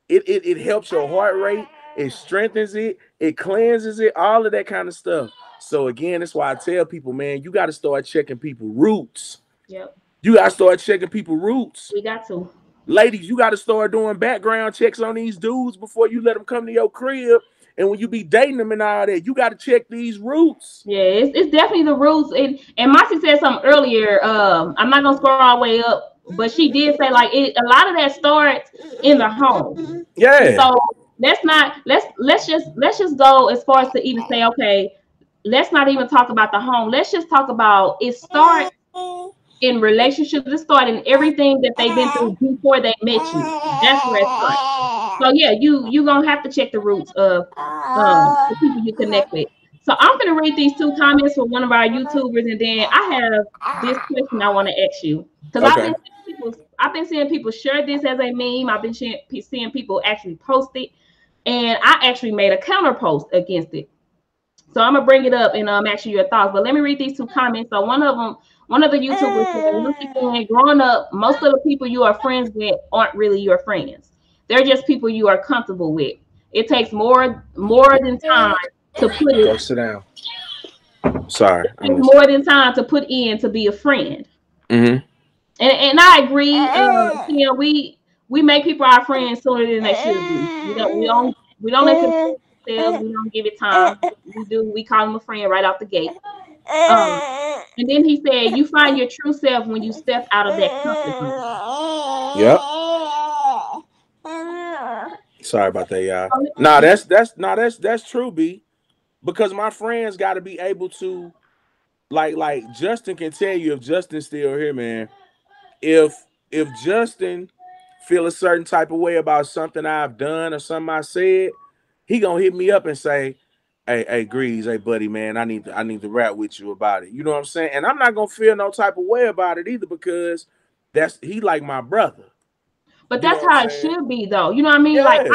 Speaker 2: It helps your heart rate, it strengthens it, it cleanses it, all of that kind of stuff. So again, that's why I tell people, man, you got to start checking people roots.
Speaker 1: Yep.
Speaker 2: You got to start checking people roots.
Speaker 1: We got to.
Speaker 2: Ladies, you got to start doing background checks on these dudes before you let them come to your crib. And when you be dating them and all that, you got to check these roots.
Speaker 1: Yeah, it's definitely the roots. And Marcy said something earlier. I'm not gonna scroll all the way up, but she did say like a lot of that starts in the home.
Speaker 2: Yeah.
Speaker 1: So let's just go as far as to even say, okay, let's not even talk about the home. Let's just talk about it starts in relationships. It starts in everything that they've been through before they met you. That's where it starts. So yeah, you gonna have to check the roots of the people you connect with. So I'm gonna read these two comments from one of our YouTubers, and then I have this question I want to ask you because
Speaker 2: Okay.
Speaker 1: I've been seeing people share this as a meme. I've been seeing people actually post it, and I actually made a counter post against it. So I'm gonna bring it up and ask you your thoughts. But let me read these two comments. So one of the YouTubers said, once again, growing up, most of the people you are friends with aren't really your friends. They're just people you are comfortable with. It takes more than time to put it.
Speaker 2: Go sit down. Sorry.
Speaker 1: It takes more than time to put in to be a friend.
Speaker 2: Mm-hmm.
Speaker 1: And I agree. You know, we make people our friends sooner than they should be. We don't let them themselves. We don't give it time. We call them a friend right off the gate. Um, and then he said, "You find your true self when you step out of that comfort zone."
Speaker 2: Yep. Sorry about that, y'all. Nah, that's true, B. Because my friends got to be able to, like Justin can tell you, if Justin's still here, man. If Justin feel a certain type of way about something I've done or something I said, he gonna hit me up and say, hey, Grease, hey, buddy, man, I need to rap with you about it. You know what I'm saying? And I'm not gonna feel no type of way about it either, because he like my brother.
Speaker 1: But
Speaker 2: You know
Speaker 1: that's
Speaker 2: what I'm
Speaker 1: how it
Speaker 2: saying?
Speaker 1: should be, though. You know what I mean? Like
Speaker 2: Yeah.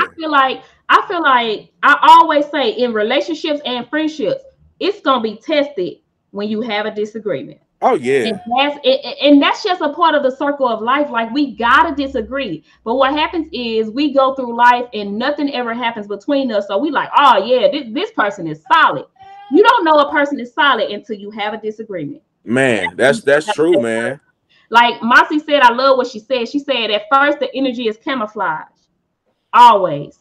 Speaker 1: I feel like I always say in relationships and friendships, it's gonna be tested when you have a disagreement.
Speaker 2: Oh
Speaker 1: And
Speaker 2: yeah.
Speaker 1: that's just a part of the circle of life. Like we gotta disagree. But what happens is we go through life and nothing ever happens between us. So we like, oh yeah, this person is solid. You don't know a person is solid until you have a disagreement.
Speaker 2: Man, that's true, man.
Speaker 1: Like Marcy said, I love what she said. She said at first the energy is camouflage. Always.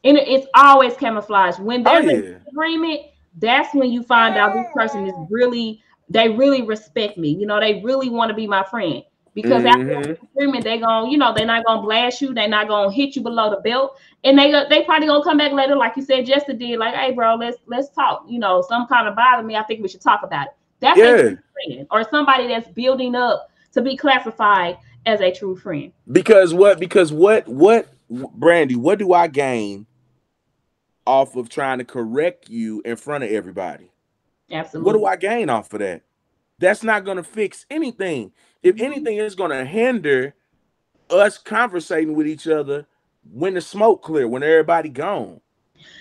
Speaker 1: And it's always camouflage. When
Speaker 2: Oh
Speaker 1: there's a
Speaker 2: yeah.
Speaker 1: disagreement, that's when you find out this person is they really respect me. You know, they really want to be my friend. Because after
Speaker 2: Mm-hmm.
Speaker 1: a disagreement, they're not gonna blast you, they're not gonna hit you below the belt. And they probably gonna come back later, like you said, Justin did, like, hey bro, let's talk. You know, some kind of bother me. I think we should talk about it. That's a
Speaker 2: Yeah.
Speaker 1: true friend, or somebody that's building up to be classified as a true friend.
Speaker 2: Because what Brandy, what do I gain off of trying to correct you in front of everybody? What do
Speaker 1: Absolutely.
Speaker 2: I gain off of that? That's not going to fix anything. If anything, it's going to hinder us conversating with each other when the smoke clear, when everybody gone.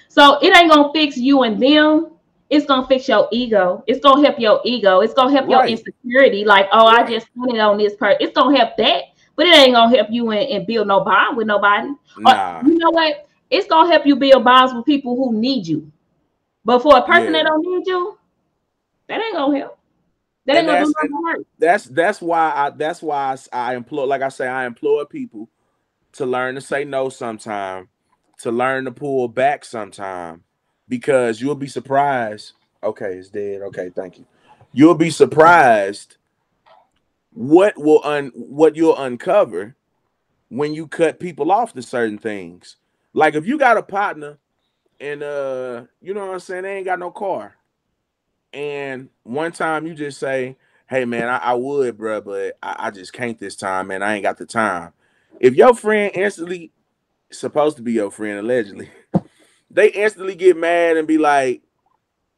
Speaker 1: So it ain't gonna fix you and them. It's gonna fix your ego. It's gonna help your ego. It's gonna help your
Speaker 2: Right.
Speaker 1: insecurity. Like, oh, I
Speaker 2: Right.
Speaker 1: just wanted on this person. It's gonna help that, but it ain't gonna help you and build no bond with nobody. Or
Speaker 2: Nah.
Speaker 1: you know what? It's gonna help you build bonds with people who need you. But for a person that
Speaker 2: Yeah.
Speaker 1: don't need you, that ain't gonna help. That ain't
Speaker 2: And
Speaker 1: gonna do
Speaker 2: that's and
Speaker 1: nothing hurt.
Speaker 2: that's why I implore, like I say, I implore people to learn to say no sometime, to learn to pull back sometime, because you'll be surprised. Okay, it's dead. Okay, thank you. You'll be surprised what you'll uncover when you cut people off to certain things. Like if you got a partner and you know what I'm saying, they ain't got no car. And one time you just say, hey man, I would, bro, but I just can't this time, man. I ain't got the time. If your friend instantly supposed to be your friend, allegedly, they instantly get mad and be like,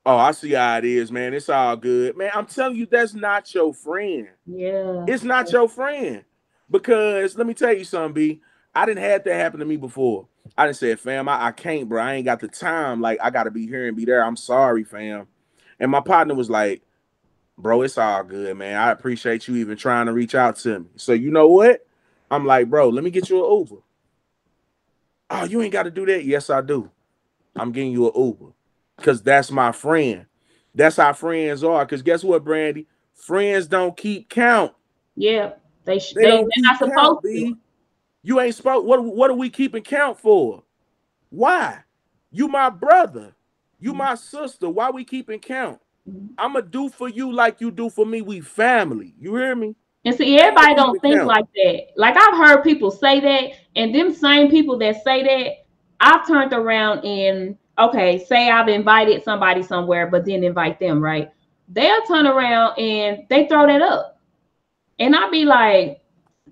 Speaker 2: oh, I see how it is, man. It's all good. Man, I'm telling you, that's not your friend.
Speaker 1: Yeah.
Speaker 2: It's not your friend. Because let me tell you something, B. I didn't have that happen to me before. I didn't say, fam, I can't, bro. I ain't got the time. Like, I gotta be here and be there. I'm sorry, fam. And my partner was like, bro, it's all good, man. I appreciate you even trying to reach out to me. So you know what? I'm like, bro, let me get you an Uber. Oh, you ain't got to do that. Yes, I do. I'm getting you an Uber because that's my friend. That's how friends are. Because guess what, Brandy? Friends don't keep count.
Speaker 1: Yeah.
Speaker 2: They
Speaker 1: They're
Speaker 2: don't
Speaker 1: not
Speaker 2: keep count,
Speaker 1: supposed to.
Speaker 2: B. You ain't spoke. What are we keeping count for? Why? You my brother. You my sister. Why we keeping count? I'ma do for you like you do for me. We family. You hear me?
Speaker 1: And see,
Speaker 2: Ain't no
Speaker 1: everybody don't
Speaker 2: keeping
Speaker 1: think
Speaker 2: count.
Speaker 1: like that. Like I've heard people say that, and them same people that say that, I've turned around and okay, say I've invited somebody somewhere, but didn't invite them, right? They'll turn around and they throw that up. And I'd be like,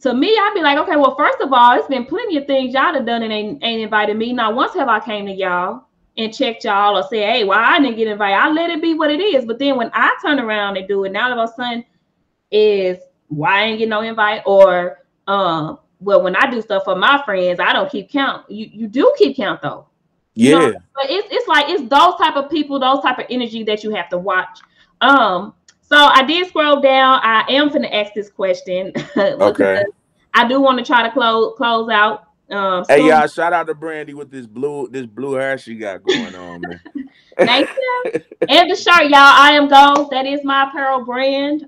Speaker 1: to me, I'd be like, okay, well, first of all, it's been plenty of things y'all have done and ain't invited me. Not once have I came to y'all and checked y'all or said, hey, well, I didn't get invited. I let it be what it is. But then when I turn around and do it, now all of a sudden is why I ain't get no invite, or well, when I do stuff for my friends, I don't keep count. You do keep count though. You know,
Speaker 2: Yeah.
Speaker 1: but it's like it's those type of people, those type of energy that you have to watch. So I did scroll down. I am finna ask this question because
Speaker 2: Okay.
Speaker 1: I do want to try to close out
Speaker 2: Hey
Speaker 1: soon.
Speaker 2: y'all, shout out to Brandy with this blue hair she got going on, man.
Speaker 1: Thank you. And the shirt, y'all, I am gold. That is my apparel brand.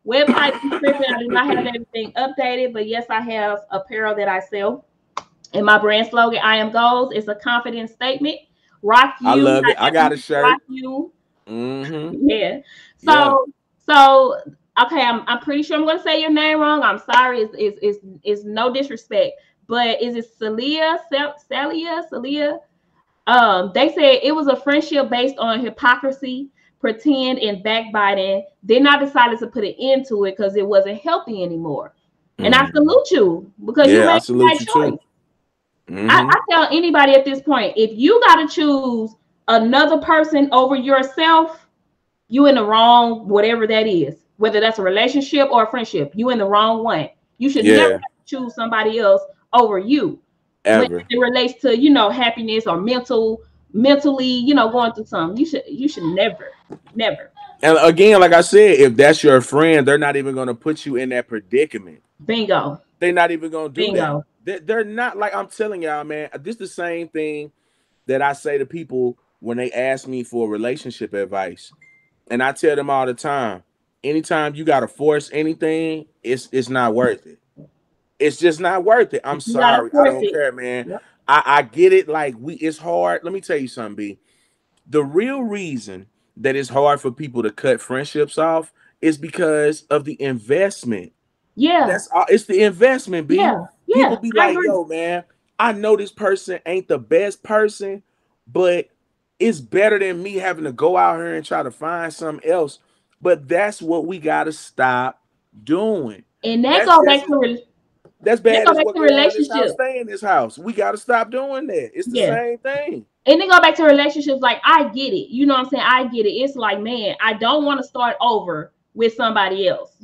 Speaker 1: Website description, I do not have everything updated, but yes, I have apparel that I sell. And my brand slogan, I am gold, is a confident statement. Rock
Speaker 2: I
Speaker 1: you,
Speaker 2: love it. I
Speaker 1: however
Speaker 2: got
Speaker 1: you
Speaker 2: a
Speaker 1: rock
Speaker 2: shirt.
Speaker 1: you.
Speaker 2: Mm-hmm.
Speaker 1: Yeah.
Speaker 2: Yeah.
Speaker 1: So okay, I'm pretty sure I'm gonna say your name wrong. I'm sorry. It's no disrespect, but is it Celia? They said it was a friendship based on hypocrisy, pretend, and backbiting. Then I decided to put an end to it because it wasn't healthy anymore. And I
Speaker 2: Mm-hmm.
Speaker 1: salute you because you
Speaker 2: Yeah, I
Speaker 1: made the right
Speaker 2: salute you too.
Speaker 1: choice.
Speaker 2: Mm-hmm.
Speaker 1: I tell anybody at this point, if you got to choose another person over yourself, you in the wrong, whatever that is, whether that's a relationship or a friendship, you in the wrong one. You should never
Speaker 2: Yeah.
Speaker 1: have to choose somebody else over you when
Speaker 2: Ever.
Speaker 1: it relates to, happiness or mentally, going through something. You should never.
Speaker 2: And again, like I said, if that's your friend, they're not even gonna put you in that predicament.
Speaker 1: Bingo.
Speaker 2: They're not even gonna do that.
Speaker 1: Bingo.
Speaker 2: They're not, like I'm telling y'all, man. This is the same thing that I say to people when they ask me for relationship advice. And I tell them all the time, anytime you gotta force anything, it's not worth it. It's just not worth it. I'm
Speaker 1: You gotta
Speaker 2: sorry. I
Speaker 1: force
Speaker 2: don't
Speaker 1: it.
Speaker 2: care, man.
Speaker 1: Yep.
Speaker 2: I get it. Like it's hard. Let me tell you something, B. The real reason that it's hard for people to cut friendships off is because of the investment.
Speaker 1: Yeah.
Speaker 2: That's all. It's the investment, B.
Speaker 1: Yeah.
Speaker 2: People
Speaker 1: Yeah.
Speaker 2: be
Speaker 1: I
Speaker 2: like,
Speaker 1: agree.
Speaker 2: yo, man, I know this person ain't the best person, but it's better than me having to go out here and try to find something else. But that's what we gotta stop doing.
Speaker 1: And that
Speaker 2: That's
Speaker 1: go
Speaker 2: just
Speaker 1: back to
Speaker 2: that's
Speaker 1: that
Speaker 2: bad
Speaker 1: go
Speaker 2: as
Speaker 1: back
Speaker 2: what
Speaker 1: to
Speaker 2: go on in this house.
Speaker 1: relationship.
Speaker 2: Stay in this house. We gotta stop doing that. It's the
Speaker 1: Yeah.
Speaker 2: same thing.
Speaker 1: And then go back to relationships. Like, I get it. You know what I'm saying? I get it. It's like, man, I don't want to start over with somebody else.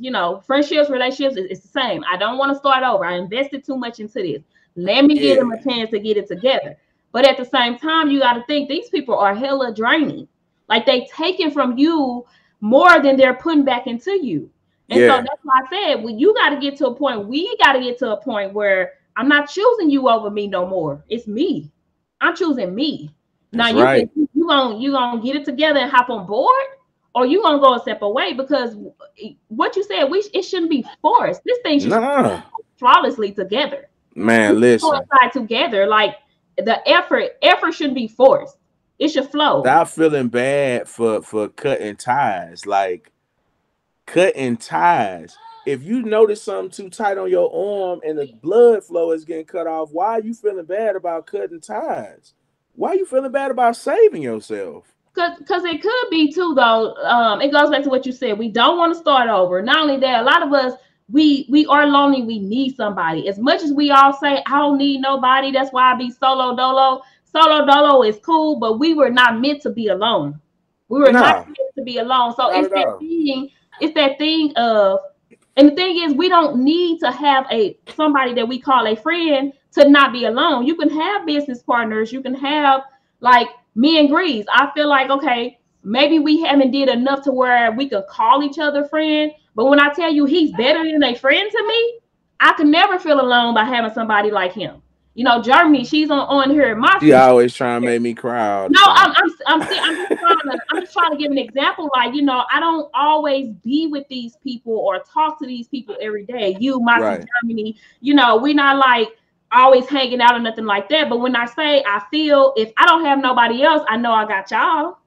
Speaker 1: Friendships, relationships, it's the same. I don't want to start over. I invested too much into this. Let me give them
Speaker 2: Yeah.
Speaker 1: a chance to get it together. But at the same time, you got to think these people are hella draining. Like, they taking from you more than they're putting back into you. And so
Speaker 2: Yeah.
Speaker 1: that's why I said, well, you got to get to a point. We got to get to a point where I'm not choosing you over me no more. It's me. I'm choosing me. Now
Speaker 2: That's
Speaker 1: you can
Speaker 2: right.
Speaker 1: you gonna get it together and hop on board, or you gonna go a step away because what you said, it shouldn't be forced. This thing should
Speaker 2: Nah.
Speaker 1: flawlessly together. We
Speaker 2: Man,
Speaker 1: should
Speaker 2: listen.
Speaker 1: coincide together. Like the effort shouldn't be forced. It should flow.
Speaker 2: Stop feeling bad for cutting ties. Like cutting ties. if you notice something too tight on your arm and the blood flow is getting cut off, why are you feeling bad about cutting ties? Why are you feeling bad about saving yourself?
Speaker 1: Cause it could be too though. It goes back to what you said. We don't want to start over. Not only that, a lot of us we are lonely. We need somebody. As much as we all say I don't need nobody, that's why I be solo dolo. Solo dolo is cool, but we were not meant to be alone. We were not
Speaker 2: Nah,
Speaker 1: meant to be alone. So
Speaker 2: not
Speaker 1: it's
Speaker 2: at
Speaker 1: that
Speaker 2: all.
Speaker 1: thing. It's that thing of, and the thing is, we don't need to have a somebody that we call a friend to not be alone. You can have business partners. You can have like me and Grease. I feel like okay, maybe we haven't did enough to where we could call each other friend. But when I tell you he's better than a friend to me, I can never feel alone by having somebody like him. You know, Germany, she's on here. My
Speaker 2: She always trying to make me cry all the
Speaker 1: no,
Speaker 2: time.
Speaker 1: I'm just trying to give an example. Like, you know, I don't always be with these people or talk to these people every day. You, my
Speaker 2: Right.
Speaker 1: Germany, you know, we're not like always hanging out or nothing like that. But when I say I feel if I don't have nobody else, I know I got y'all.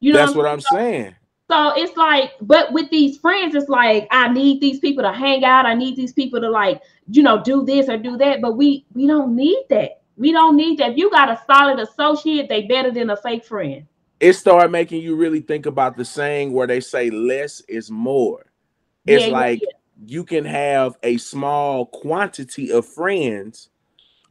Speaker 1: You know what
Speaker 2: That's
Speaker 1: I'm
Speaker 2: what
Speaker 1: saying?
Speaker 2: I'm saying.
Speaker 1: So it's like, but with these friends, it's like I need these people to hang out. I need these people to like, you know, do this or do that. But we don't need that. We don't need that. If you got a solid associate, they better than a fake friend.
Speaker 2: It started making you really think about the saying where they say less is more.
Speaker 1: Yeah,
Speaker 2: It's
Speaker 1: yeah,
Speaker 2: like
Speaker 1: yeah.
Speaker 2: you can have a small quantity of friends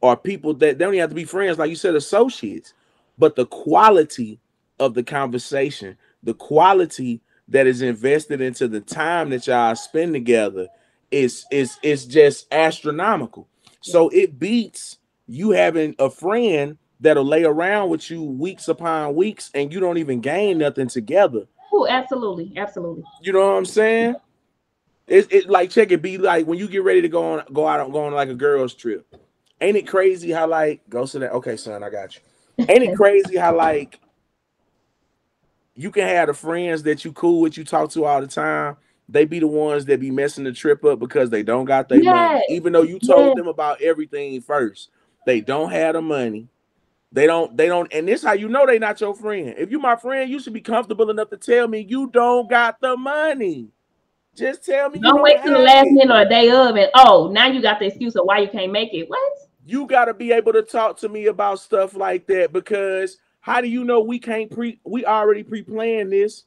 Speaker 2: or people that they don't even have to be friends, like you said, associates, but the quality of the conversation, the quality that is invested into the time that y'all spend together is just astronomical.
Speaker 1: Yeah.
Speaker 2: So it beats you having a friend that'll lay around with you weeks upon weeks and you don't even gain nothing together.
Speaker 1: Oh, absolutely, absolutely.
Speaker 2: You know what I'm saying? It like check it be like when you get ready to go on like a girls trip. Ain't it crazy how like go to that? Okay, son, I got you. Ain't it crazy how like you can have the friends that you cool with, you talk to all the time. They be the ones that be messing the trip up because they don't got their money,
Speaker 1: Yes,
Speaker 2: even though you told
Speaker 1: yes,
Speaker 2: them about everything first. They don't have the money. They don't, and this how you know they not your friend. If you my friend, you should be comfortable enough to tell me you don't got the money. Just tell me you
Speaker 1: don't
Speaker 2: don't
Speaker 1: wait till the
Speaker 2: have
Speaker 1: last
Speaker 2: it.
Speaker 1: minute or a day of and oh, now you got the excuse of why you can't make it. What?
Speaker 2: You got to be able to talk to me about stuff like that because how do you know we can't we already pre-plan this?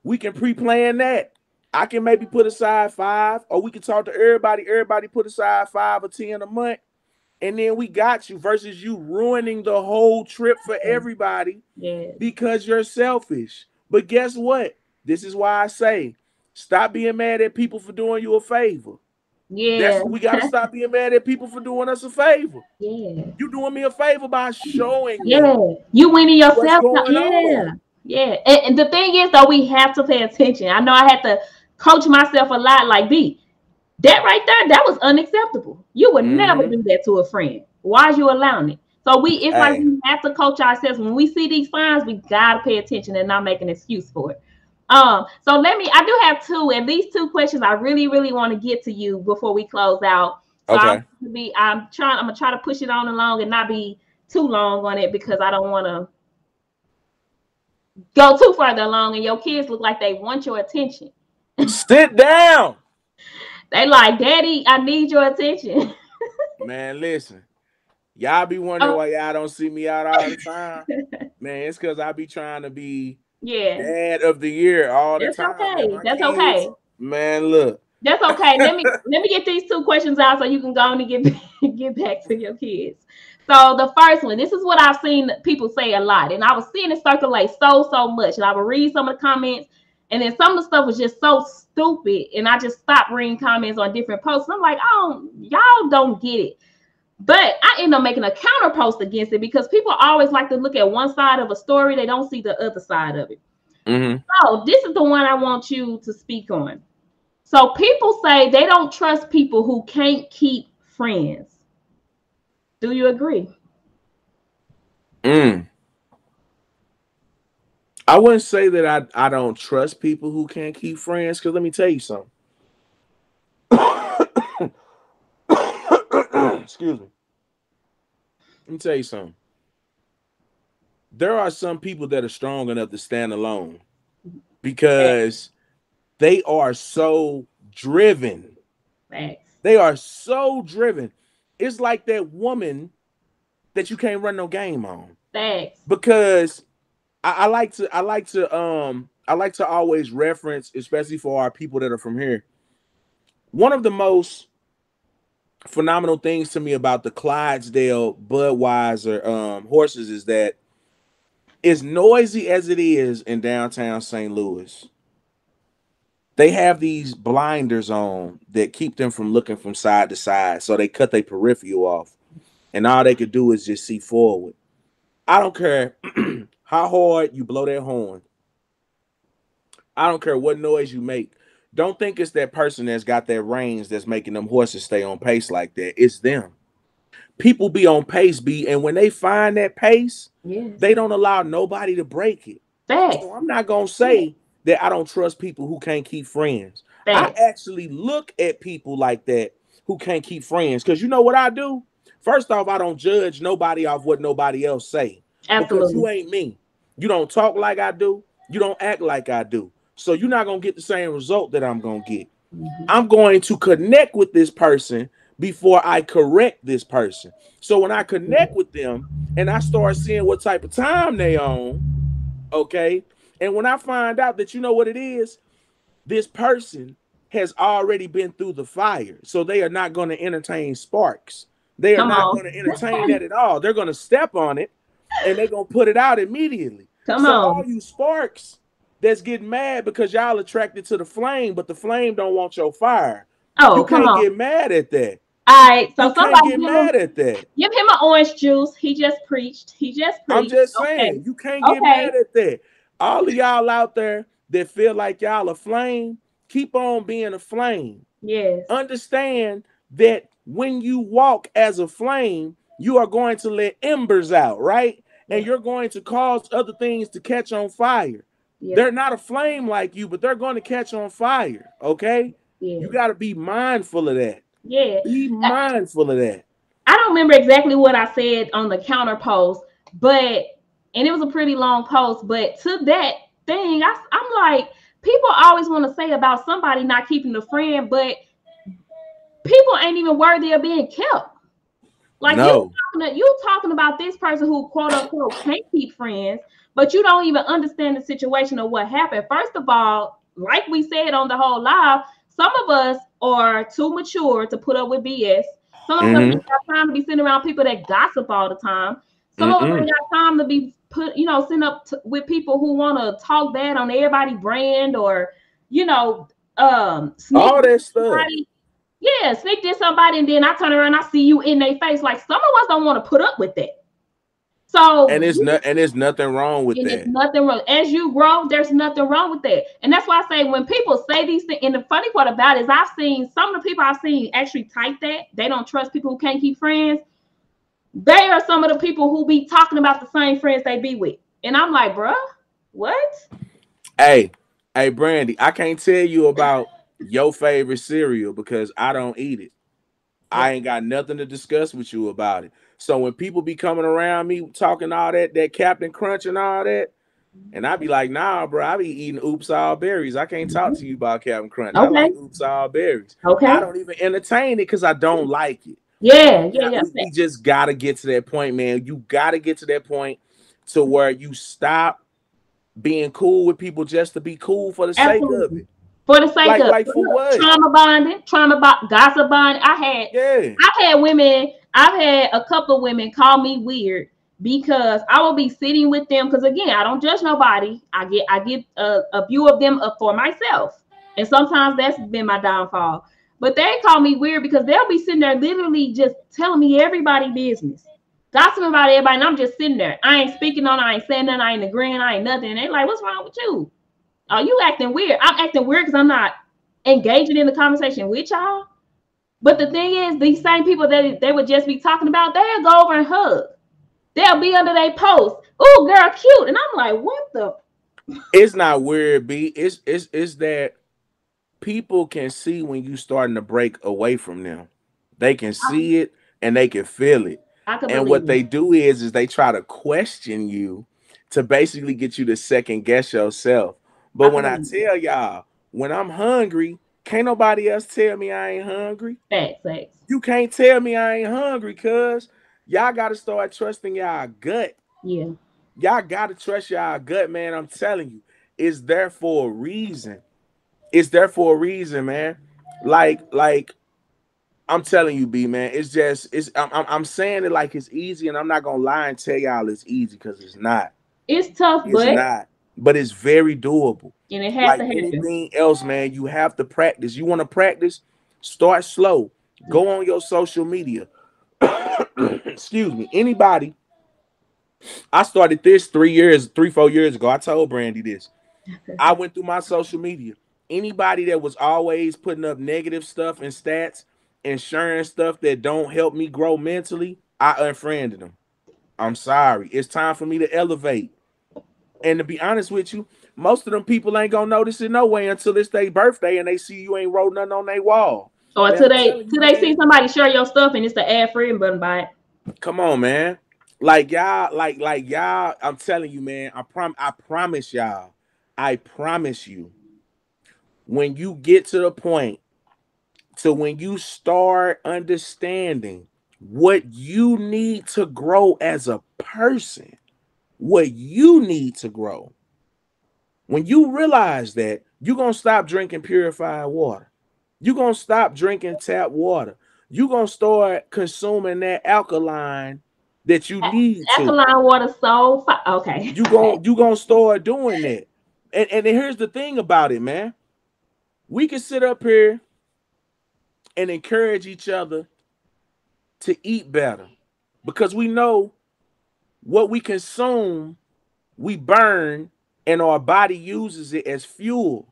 Speaker 2: We can pre-plan that. I can maybe put aside 5 or we can talk to everybody put aside 5 or 10 a month and then we got you versus you ruining the whole trip for everybody
Speaker 1: Yes.
Speaker 2: because you're selfish. But guess what? This is why I say stop being mad at people for doing you a favor.
Speaker 1: Yeah.
Speaker 2: That's we got to stop being mad at people for doing us a favor.
Speaker 1: Yeah.
Speaker 2: You doing me a favor by showing
Speaker 1: Yeah.
Speaker 2: me
Speaker 1: You winning
Speaker 2: what's
Speaker 1: yourself.
Speaker 2: going
Speaker 1: Yeah.
Speaker 2: on.
Speaker 1: Yeah. And the thing is though, we have to pay attention. I know I had to coach myself a lot like B. That right there, that was unacceptable. You would never
Speaker 2: Mm-hmm.
Speaker 1: do that to a friend. Why is you allowing it? So it's like
Speaker 2: Hey,
Speaker 1: we have to coach ourselves. When we see these signs, we gotta pay attention and not make an excuse for it. So I do have at least two questions I really, really want to get to you before we close out. So
Speaker 2: okay.
Speaker 1: I'm gonna try to push it on along and not be too long on it because I don't want to go too further along and your kids look like they want your attention.
Speaker 2: Sit down.
Speaker 1: They like, Daddy, I need your attention.
Speaker 2: Man, listen. Y'all be wondering
Speaker 1: Oh,
Speaker 2: why y'all don't see me out all the time. Man, it's because I be trying to be
Speaker 1: yeah.
Speaker 2: dad of the year all the
Speaker 1: That's
Speaker 2: time, man.
Speaker 1: okay.
Speaker 2: My
Speaker 1: That's
Speaker 2: kids,
Speaker 1: okay.
Speaker 2: man, look.
Speaker 1: That's okay. Let me get these two questions out so you can go on and get back to your kids. So the first one, this is what I've seen people say a lot, and I was seeing it circulate so much, and I would read some of the comments, and then some of the stuff was just so stupid, and I just stopped reading comments on different posts. And I'm like, oh, y'all don't get it. But I end up making a counter post against it because people always like to look at one side of a story; they don't see the other side of it.
Speaker 2: Mm-hmm.
Speaker 1: So this is the one I want you to speak on. So people say they don't trust people who can't keep friends. Do you agree?
Speaker 2: Mm. I wouldn't say that I don't trust people who can't keep friends, because let me tell you something. Excuse me. Let me tell you something. There are some people that are strong enough to stand alone because they are so driven.
Speaker 1: Facts.
Speaker 2: They are so driven. It's like that woman that you can't run no game on.
Speaker 1: Facts.
Speaker 2: Because I like to always reference, especially for our people that are from here. One of the most phenomenal things to me about the Clydesdale Budweiser horses is that, as noisy as it is in downtown St. Louis, they have these blinders on that keep them from looking from side to side. So they cut their peripheral off, and all they could do is just see forward. I don't care how hard you blow that horn. I don't care what noise you make. Don't think it's that person that's got that range that's making them horses stay on pace like that. It's them. People be on pace, and when they find that pace,
Speaker 1: Yes.
Speaker 2: they don't allow nobody to break it.
Speaker 1: Facts.
Speaker 2: So I'm not gonna say that I don't trust people who can't keep friends. I
Speaker 1: Facts.
Speaker 2: actually look at people like that who can't keep friends, because you know what I do? First off, I don't judge nobody off what nobody else say, because you
Speaker 1: Absolutely.
Speaker 2: ain't me. You don't talk like I do. You don't act like I do. So you're not gonna get the same result that I'm gonna get. I'm going to connect with this person before I correct this person. So when I connect with them and I start seeing what type of time they on, okay, and when I find out that, you know what it is, this person has already been through the fire, so they are not going to entertain sparks. They are
Speaker 1: Come
Speaker 2: not
Speaker 1: on.
Speaker 2: going to entertain that at all. They're going to step on it and they're going to put it out immediately.
Speaker 1: Come
Speaker 2: So all
Speaker 1: on.
Speaker 2: you sparks that's getting mad because y'all attracted to the flame, but the flame don't want your fire, you
Speaker 1: Oh, come
Speaker 2: can't
Speaker 1: on.
Speaker 2: get mad at that.
Speaker 1: All right.
Speaker 2: You
Speaker 1: So
Speaker 2: can't
Speaker 1: somebody
Speaker 2: get mad at that.
Speaker 1: give him an orange juice. He just preached. He just
Speaker 2: I'm
Speaker 1: preached.
Speaker 2: just
Speaker 1: Okay.
Speaker 2: saying, you can't get
Speaker 1: Okay.
Speaker 2: mad at that. All of y'all out there that feel like y'all a flame, keep on being a flame.
Speaker 1: Yes.
Speaker 2: Understand that when you walk as a flame, you are going to let embers out, right? And you're going to cause other things to catch on fire.
Speaker 1: Yep.
Speaker 2: They're not a flame like you, but they're going to catch on fire, okay?
Speaker 1: Yes.
Speaker 2: You got to be mindful of that.
Speaker 1: Yeah.
Speaker 2: Be mindful of that.
Speaker 1: I don't remember exactly what I said on the counter post, and it was a pretty long post, but to that thing, I'm like, people always want to say about somebody not keeping the friend, but people ain't even worthy of being kept. Like
Speaker 2: No.
Speaker 1: you talking about this person who quote unquote can't keep friends, but you don't even understand the situation of what happened. First of all, like we said on the whole live, some of us are too mature to put up with BS. Some of us ain't got time to be sitting around people that gossip all the time. Some of us ain't got time to be sitting up with people who want to talk bad on everybody brand, or sneak
Speaker 2: all that stuff.
Speaker 1: somebody. Yeah, sneak this somebody, and then I turn around, I see you in their face. Like, some of us don't want to put up with that. So
Speaker 2: and there's nothing wrong with that.
Speaker 1: There's nothing wrong. As you grow, there's nothing wrong with that. And that's why I say, when people say these things, and the funny part about it is, I've seen some of the people I've seen actually type that they don't trust people who can't keep friends. They are some of the people who be talking about the same friends they be with. And I'm like, bruh, what?
Speaker 2: Hey, Brandy, I can't tell you about your favorite cereal because I don't eat it. I ain't got nothing to discuss with you about it. So when people be coming around me talking all that Captain Crunch and all that, and I be like, nah, bro, I be eating Oops All Berries. I can't talk to you about Captain Crunch.
Speaker 1: Okay.
Speaker 2: I like Oops All Berries.
Speaker 1: Okay.
Speaker 2: I don't even entertain it because I don't like it.
Speaker 1: Yeah.
Speaker 2: We just gotta get to that point, man. You gotta get to that point to where you stop being cool with people just to be cool for the sake of it.
Speaker 1: For the sake of
Speaker 2: like for what?
Speaker 1: Trauma bonding, gossip bonding. I've had a couple of women call me weird because I will be sitting with them, because again, I don't judge nobody. I get a view of them up for myself, and sometimes that's been my downfall. But they call me weird because they'll be sitting there literally just telling me everybody's business, gossiping about everybody, and I'm just sitting there. I ain't speaking on, I ain't saying nothing, I ain't agreeing, I ain't nothing. And they're like, "What's wrong with you? Oh, you acting weird." I'm acting weird because I'm not engaging in the conversation with y'all. But the thing is, these same people that they would just be talking about, they'll go over and hug. They'll be under their post. "Oh, girl, cute." And I'm like, what the?
Speaker 2: It's not weird, B. It's that people can see when you starting to break away from them. They can see it and they can feel it. And what they do is they try to question you to basically get you to second guess yourself. But when I tell y'all, when I'm hungry, Can't nobody else tell me I ain't hungry.
Speaker 1: Facts, facts.
Speaker 2: You can't tell me I ain't hungry, cuz y'all gotta start trusting y'all gut.
Speaker 1: Yeah.
Speaker 2: Y'all gotta trust y'all gut, man. I'm telling you, it's there for a reason. It's there for a reason, man. Like I'm telling you, B man. It's just I'm saying it like it's easy, and I'm not gonna lie and tell y'all it's easy because it's not.
Speaker 1: It's tough,
Speaker 2: It's
Speaker 1: but
Speaker 2: not. But it's very doable.
Speaker 1: and it has
Speaker 2: Like
Speaker 1: to happen.
Speaker 2: anything else, man, you have to practice. You want to practice? Start slow.
Speaker 1: Yeah.
Speaker 2: Go on your social media. Excuse me. Anybody, I started this 4 years ago. I told Brandy this. I went through my social media. Anybody that was always putting up negative stuff and stats and sharing stuff that don't help me grow mentally, I unfriended them. I'm sorry. It's time for me to elevate. And to be honest with you, most of them people ain't gonna notice it no way until it's their birthday and they see you ain't wrote nothing on their wall.
Speaker 1: Or
Speaker 2: Man, I'm telling you,
Speaker 1: till they see
Speaker 2: man.
Speaker 1: somebody share your stuff and it's the add friend button by it.
Speaker 2: Come on, man. Like y'all, like y'all. I'm telling you, man. I promise y'all. I promise you. When you get to the point to when you start understanding what you need to grow as a person, what you need to grow. When you realize that, you're going to stop drinking purified water. You're going to stop drinking tap water. You're going to start consuming that alkaline that you need to.
Speaker 1: Alkaline water so okay.
Speaker 2: You going to start doing that. And here's the thing about it, man. We can sit up here and encourage each other to eat better because we know what we consume, we burn, and our body uses it as fuel.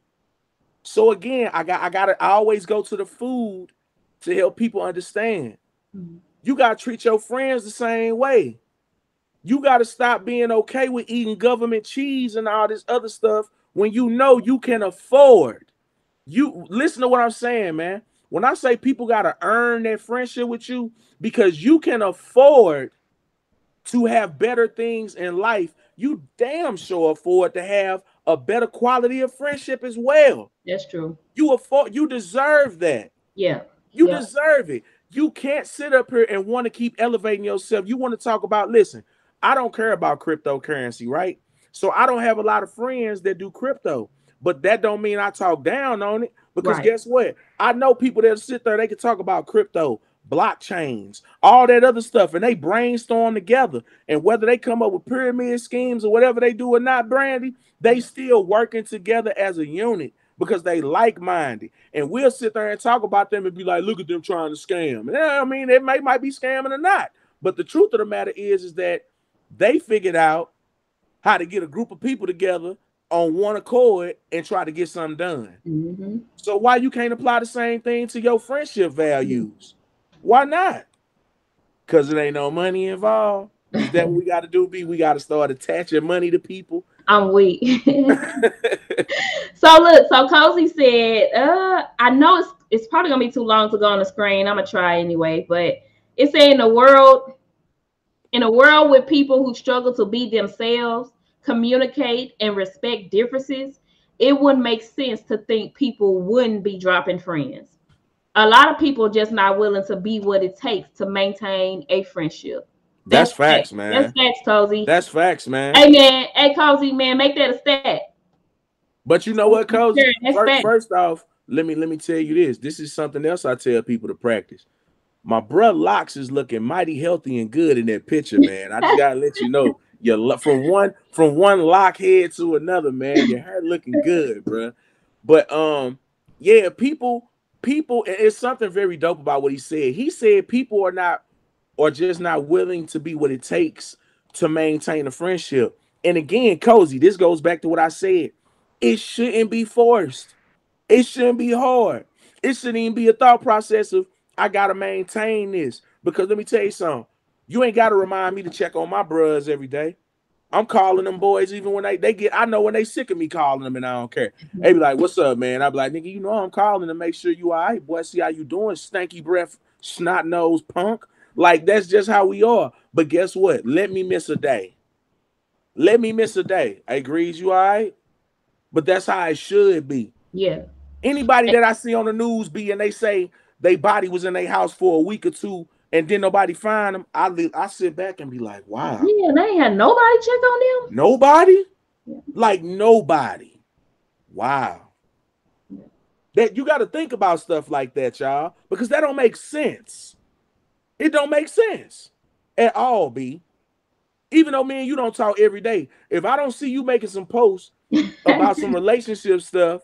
Speaker 2: So again, I always go to the food to help people understand.
Speaker 1: Mhm.
Speaker 2: You gotta treat your friends the same way. You gotta stop being okay with eating government cheese and all this other stuff when you know you can afford. You listen to what I'm saying, man. When I say people gotta earn their friendship with you because you can afford to have better things in life, you damn sure afford to have a better quality of friendship as well.
Speaker 1: That's true.
Speaker 2: You deserve that.
Speaker 1: Yeah.
Speaker 2: You
Speaker 1: Yeah.
Speaker 2: deserve it. You can't sit up here and want to keep elevating yourself. You want to talk about, listen, I don't care about cryptocurrency, right? So I don't have a lot of friends that do crypto, but that don't mean I talk down on it because
Speaker 1: Right.
Speaker 2: guess what? I know people that sit there, they can talk about crypto, blockchains, all that other stuff, and they brainstorm together. And whether they come up with pyramid schemes or whatever they do or not, Brandy, they still working together as a unit because they like-minded. And we'll sit there and talk about them and be like, look at them trying to scam. Yeah, I mean, it might be scamming or not. But the truth of the matter is that they figured out how to get a group of people together on one accord and try to get something done.
Speaker 1: Mm-hmm.
Speaker 2: So why you can't apply the same thing to your friendship values? Why not? Because it ain't no money involved. Is that what we got to do, B? We got to start attaching money to people.
Speaker 1: I'm weak. So look, so Cozy said, I know it's probably gonna be too long to go on the screen. I'm gonna try anyway, but it said in a world with people who struggle to be themselves, communicate and respect differences, it wouldn't make sense to think people wouldn't be dropping friends. A lot of people just not willing to be what it takes to maintain a friendship.
Speaker 2: That's
Speaker 1: That's
Speaker 2: facts,
Speaker 1: facts. That's
Speaker 2: man.
Speaker 1: facts, Cozy.
Speaker 2: That's facts, man.
Speaker 1: Hey man, hey Cozy, man, make that a stat.
Speaker 2: But you know what, Cozy?
Speaker 1: That's facts.
Speaker 2: First off, let me tell you this. This is something else I tell people to practice. My bruh Locks is looking mighty healthy and good in that picture, man. I just gotta let you know, from one lock head to another, man. Your hair looking good, bruh. But yeah, people, it's something very dope about what he said. He said people are not or just not willing to be what it takes to maintain a friendship. And again, Cozy, this goes back to what I said. It shouldn't be forced. It shouldn't be hard. It shouldn't even be a thought process of I gotta maintain this. Because let me tell you something. You ain't gotta remind me to check on my bros every day. I'm calling them boys even when they get. I know when they sick of me calling them and I don't care. They be like, "What's up, man?" I be like, "Nigga, you know I'm calling to make sure you all right, boy. See how you doing, stanky breath, snot nose punk." Like that's just how we are. But guess what? Let me miss a day. Let me miss a day. Hey, Grease, you all right? But that's how it should be.
Speaker 1: Yeah.
Speaker 2: Anybody that I see on the news be and they say they body was in their house for a week or two and then nobody find them, I sit back and be like, wow.
Speaker 1: Yeah, they ain't had nobody check on
Speaker 2: Nobody?
Speaker 1: them.
Speaker 2: Like nobody. Wow.
Speaker 1: Yeah.
Speaker 2: That you got to think about stuff like that, y'all, because that don't make sense. It don't make sense at all, B. Even though me and you don't talk every day, if I don't see you making some posts about some relationship stuff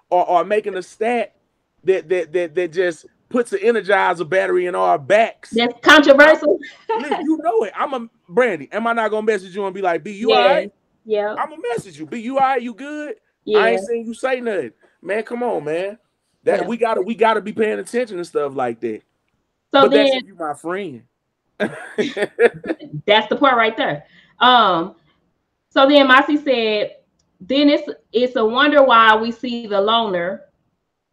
Speaker 2: or making a stat that just puts an energizer battery in our backs,
Speaker 1: That's controversial.
Speaker 2: listen, you know it. I'm a Brandy. Am I not gonna message you and be like, B, you all
Speaker 1: Yeah,
Speaker 2: right?
Speaker 1: yeah,
Speaker 2: I'm gonna message you. B, you all right? You good? I
Speaker 1: yeah,
Speaker 2: ain't saying you say nothing. Man, come on, man. That
Speaker 1: yeah.
Speaker 2: we gotta be paying attention to stuff like that.
Speaker 1: So
Speaker 2: But that's
Speaker 1: then
Speaker 2: if you my friend.
Speaker 1: that's the part right there. Um, so then Masi said, then it's a wonder why we see the loner,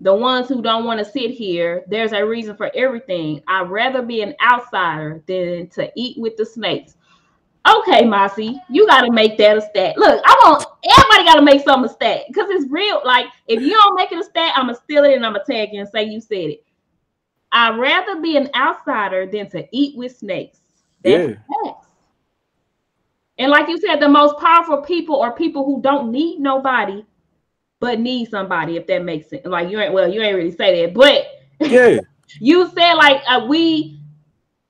Speaker 1: the ones who don't want to sit here. There's a reason for everything. I'd rather be an outsider than to eat with the snakes. Okay, Mossy, you got to make that a stat. Look, I want everybody got to make something a stat because it's real. Like, if you don't make it a stat, I'm going to steal it and I'm going to tag you and say you said it. I'd rather be an outsider than to eat with snakes. That's
Speaker 2: Yeah.
Speaker 1: facts. And like you said, the most powerful people are people who don't need nobody but need somebody, if that makes sense. Like, you ain't really say that, but
Speaker 2: Yeah.
Speaker 1: you said like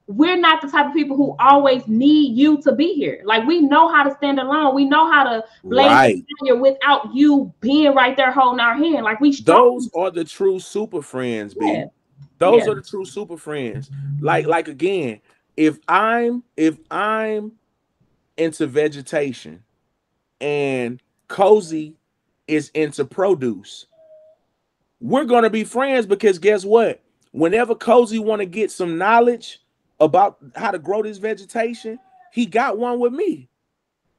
Speaker 1: we're not the type of people who always need you to be here. Like, we know how to stand alone. We know how to blaze the
Speaker 2: Right.
Speaker 1: fire without you being right there holding our hand. Like, we
Speaker 2: Those
Speaker 1: strong.
Speaker 2: are the true super friends,
Speaker 1: Yeah,
Speaker 2: B. Those
Speaker 1: yeah,
Speaker 2: are the true super friends. Like again, if I'm into vegetation and Cozy is into produce, we're gonna be friends because guess what? Whenever Cozy want to get some knowledge about how to grow this vegetation, he got one with me.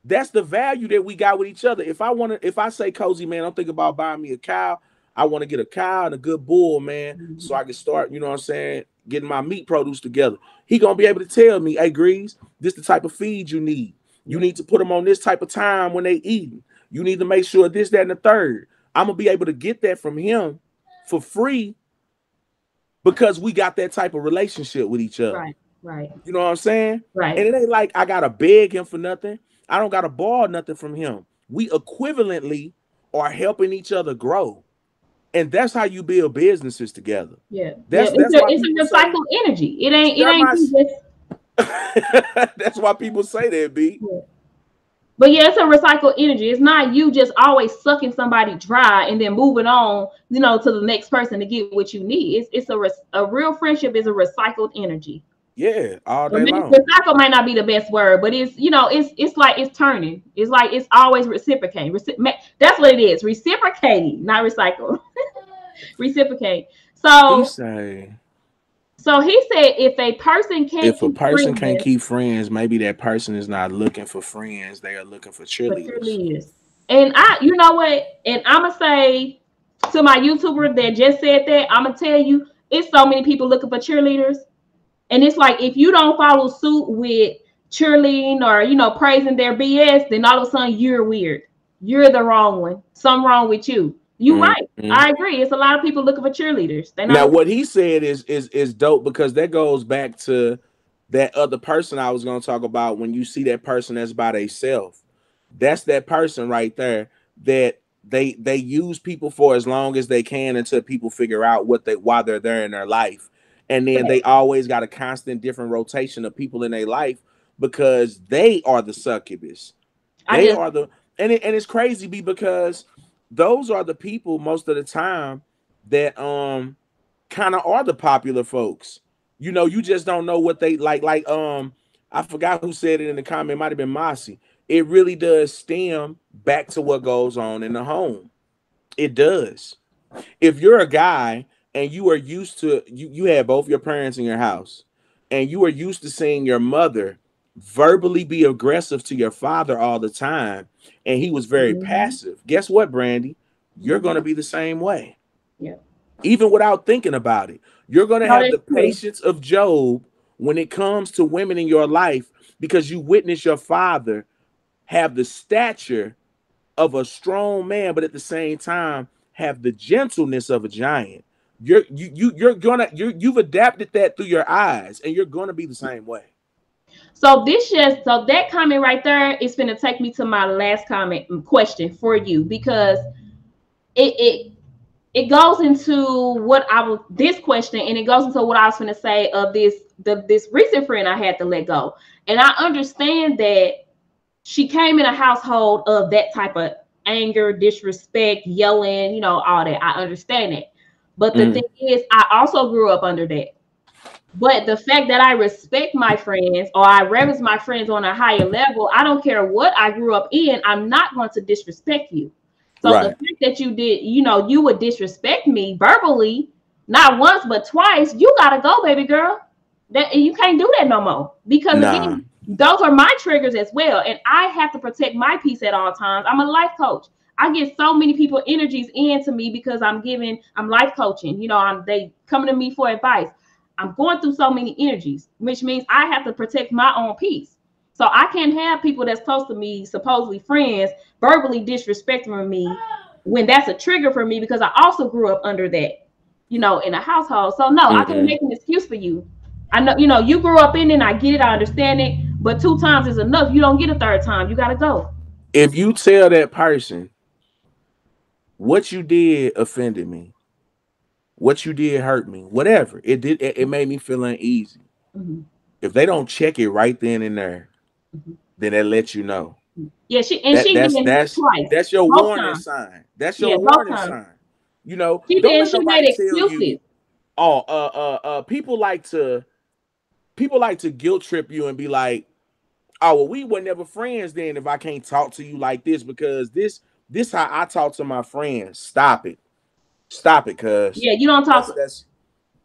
Speaker 2: That's the value that we got with each other. If I say, Cozy, man, I'm thinking about buying me a cow. I want to get a cow and a good bull, man, so I can start, you know what I'm saying, getting my meat produce together. He gonna be able to tell me, hey, Grease, this the type of feed you need. You
Speaker 1: yeah,
Speaker 2: need to put them on this type of time when they eating. You need to make sure this, that, and the third. I'm gonna be able to get that from him for free because we got that type of relationship with each other.
Speaker 1: right, right,
Speaker 2: You know what I'm saying?
Speaker 1: right.
Speaker 2: And it ain't like I gotta beg him for nothing. I don't gotta borrow nothing from him. We equivalently are helping each other grow. And that's how you build businesses together.
Speaker 1: Yeah, yeah.
Speaker 2: That's why
Speaker 1: It's
Speaker 2: people
Speaker 1: a
Speaker 2: say
Speaker 1: recycled energy. It
Speaker 2: that
Speaker 1: ain't
Speaker 2: my
Speaker 1: you just.
Speaker 2: that's why people say that, B.
Speaker 1: Yeah. But yeah, it's a recycled energy. It's not you just always sucking somebody dry and then moving on, to the next person to get what you need. A real friendship is a recycled energy.
Speaker 2: Yeah, all
Speaker 1: Or
Speaker 2: day
Speaker 1: maybe
Speaker 2: long.
Speaker 1: recycle might not be the best word, but it's like it's turning. It's like it's always reciprocating. That's what it is. Reciprocating, not recycle. Reciprocate.
Speaker 2: He
Speaker 1: So
Speaker 2: say
Speaker 1: he said if a person can't
Speaker 2: if a
Speaker 1: keep
Speaker 2: person can't
Speaker 1: friends
Speaker 2: keep friends, maybe that person is not looking for friends. They are looking for
Speaker 1: for
Speaker 2: cheerleaders.
Speaker 1: 2 years. And you know what? And I'ma say to my YouTuber that just said that, I'ma tell you, it's so many people looking for cheerleaders. And it's like if you don't follow suit with cheerleading or praising their BS, then all of a sudden you're weird. You're the wrong one. Something wrong with you. You right.
Speaker 2: Mhm.
Speaker 1: I agree. It's a lot of people looking for cheerleaders. They're not
Speaker 2: Now,
Speaker 1: looking.
Speaker 2: what he said is dope because that goes back to that other person I was going to talk about. When you see that person that's by themselves, that's that person right there that they use people for as long as they can until people figure out why they're there in their life, and then they always got a constant different rotation of people in their life because they are the succubus.
Speaker 1: I
Speaker 2: They
Speaker 1: just
Speaker 2: are the and it's crazy because those are the people most of the time that kind of are the popular folks. You just don't know what they like. I forgot who said it in the comment. It might have been Mossy. It really does stem back to what goes on in the home. It does. If you're a guy and you are used to you have both your parents in your house and you are used to seeing your mother verbally be aggressive to your father all the time and he was very
Speaker 1: mhm,
Speaker 2: passive, guess what, Brandy? You're going to
Speaker 1: mhm.
Speaker 2: be the same way
Speaker 1: Yeah.
Speaker 2: even without thinking about it. You're going to
Speaker 1: No,
Speaker 2: have the
Speaker 1: that's true.
Speaker 2: patience of Job when it comes to women in your life because you witness your father have the stature of a strong man, but at the same time have the gentleness of a giant, you've adapted that through your eyes, and you're gonna be the same way.
Speaker 1: So that comment right there is going to take me to my last question for you, because it it goes into this question, and it goes into what I was going to say of this recent friend I had to let go. And I understand that she came in a household of that type of anger, disrespect, yelling, all that. I understand it. But the thing is, I also grew up under that. But the fact that I respect my friends, or I reverence my friends on a higher level, I don't care what I grew up in, I'm not going to disrespect you. So the fact that you did, you would disrespect me verbally, not once, but twice, you got to go, baby girl. You can't do that no more. Because again, those are my triggers as well. And I have to protect my peace at all times. I'm a life coach. I get so many people energies into me because I'm life coaching. They coming to me for advice. I'm going through so many energies, which means I have to protect my own peace. So I can't have people that's close to me, supposedly friends, verbally disrespecting me when that's a trigger for me, because I also grew up under that, in a household. So no, I can't make an excuse for you. I know, you grew up in it, and I get it, I understand it, but 2 times is enough. You don't get a 3rd time. You got to go.
Speaker 2: If you tell that person what you did offended me, what you did hurt me, whatever it made me feel uneasy. If they don't check it right then and there, then that lets you know.
Speaker 1: Yeah,
Speaker 2: that's your warning sign. That's your warning sign. Don't let nobody tell you. People like to guilt trip you and be like, oh, well, we were never friends then if I can't talk to you like this, because this how I talk to my friends. Stop it, cuz.
Speaker 1: Yeah, you don't talk.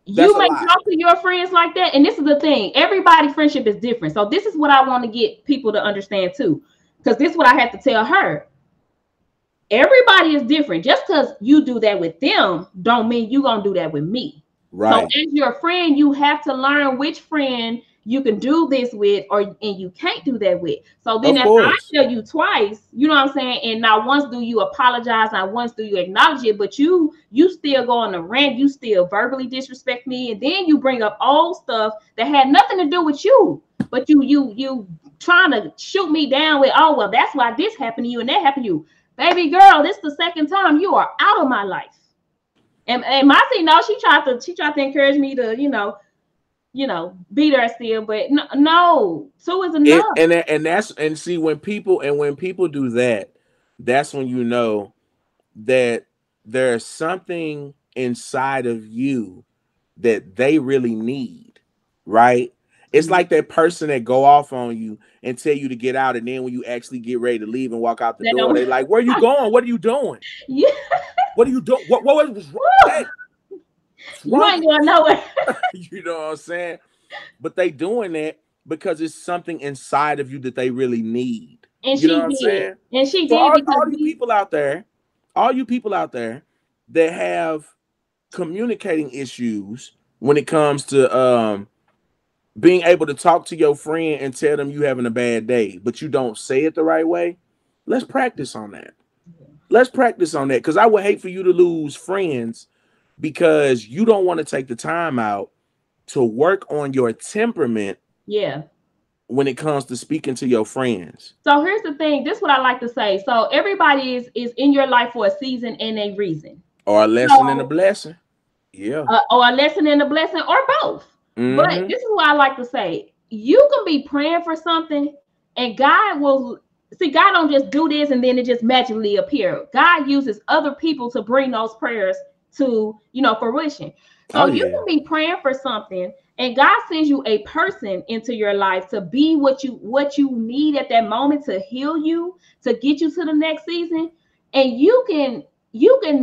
Speaker 1: You may talk to your friends like that, and this is the thing. Everybody's friendship is different. So this is what I want to get people to understand too, because this is what I had to tell her. Everybody is different. Just because you do that with them don't mean you're going to do that with me. Right. So as your friend, you have to learn which friend you can do this with, and you can't do that with. So then after I tell you twice, you know what I'm saying? And not once do you apologize, not once do you acknowledge it, but you still go on a rant, you still verbally disrespect me, and then you bring up old stuff that had nothing to do with you. But you trying to shoot me down with, oh, well, that's why this happened to you and that happened to you. Baby girl, this is the 2nd time you are out of my life. And Marcy, no, she tried to encourage me to, be there still, but no, 2 is enough.
Speaker 2: And see, when people do that, that's when you know that there's something inside of you that they really need, right? It's like that person that go off on you and tell you to get out, and then when you actually get ready to leave and walk out the door, they like, where are you going? What are you doing? Yeah. What are you doing? What was wrong? Hey,
Speaker 1: you ain't going nowhere.
Speaker 2: You know what I'm saying? But they doing that because it's something inside of you that they really need.
Speaker 1: And
Speaker 2: you know what I'm saying?
Speaker 1: And she did.
Speaker 2: All you people out there that have communicating issues when it comes to being able to talk to your friend and tell them you having a bad day, but you don't say it the right way, let's practice on that. Let's practice on that, because I would hate for you to lose friends because you don't want to take the time out to work on your temperament.
Speaker 1: Yeah.
Speaker 2: When it comes to speaking to your friends.
Speaker 1: So here's the thing. This is what I like to say. So everybody is in your life for a season and a reason.
Speaker 2: Or a lesson and a blessing. Yeah.
Speaker 1: Or a lesson and a blessing, or both. But this is what I like to say. You can be praying for something, and God will see. God don't just do this and then it just magically appear. God uses other people to bring those prayers to fruition. So you can be praying for something, and God sends you a person into your life to be what you need at that moment to heal you, to get you to the next season, and you can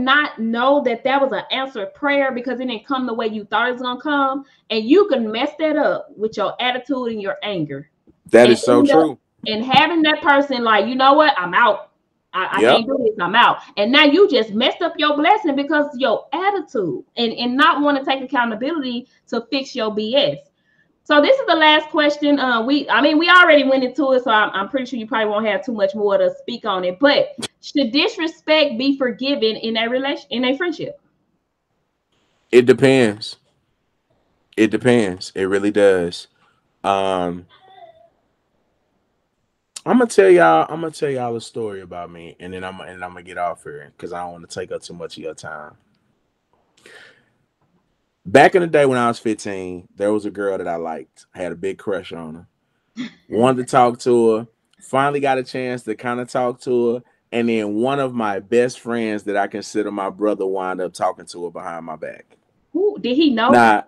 Speaker 1: not know that was an answered prayer because it didn't come the way you thought it was gonna come, and you can mess that up with your attitude and your anger.
Speaker 2: That is so true.
Speaker 1: And having that person like, you know what, I'm out. I can't do this. I'm out. And now you just messed up your blessing because of your attitude and not want to take accountability to fix your BS. So this is the last question. We already went into it, so I'm pretty sure you probably won't have too much more to speak on it. But Should disrespect be forgiven in a friendship?
Speaker 2: It depends. It depends. It really does. Um, I'm gonna tell y'all a story about me, and then I'm gonna get off here because I don't want to take up too much of your time. Back in the day when I was 15, there was a girl that I liked. I had a big crush on her. Wanted to talk to her. Finally got a chance to kind of talk to her, and then one of my best friends that I consider my brother wound up talking to her behind my back.
Speaker 1: Who did he know?
Speaker 2: Nah,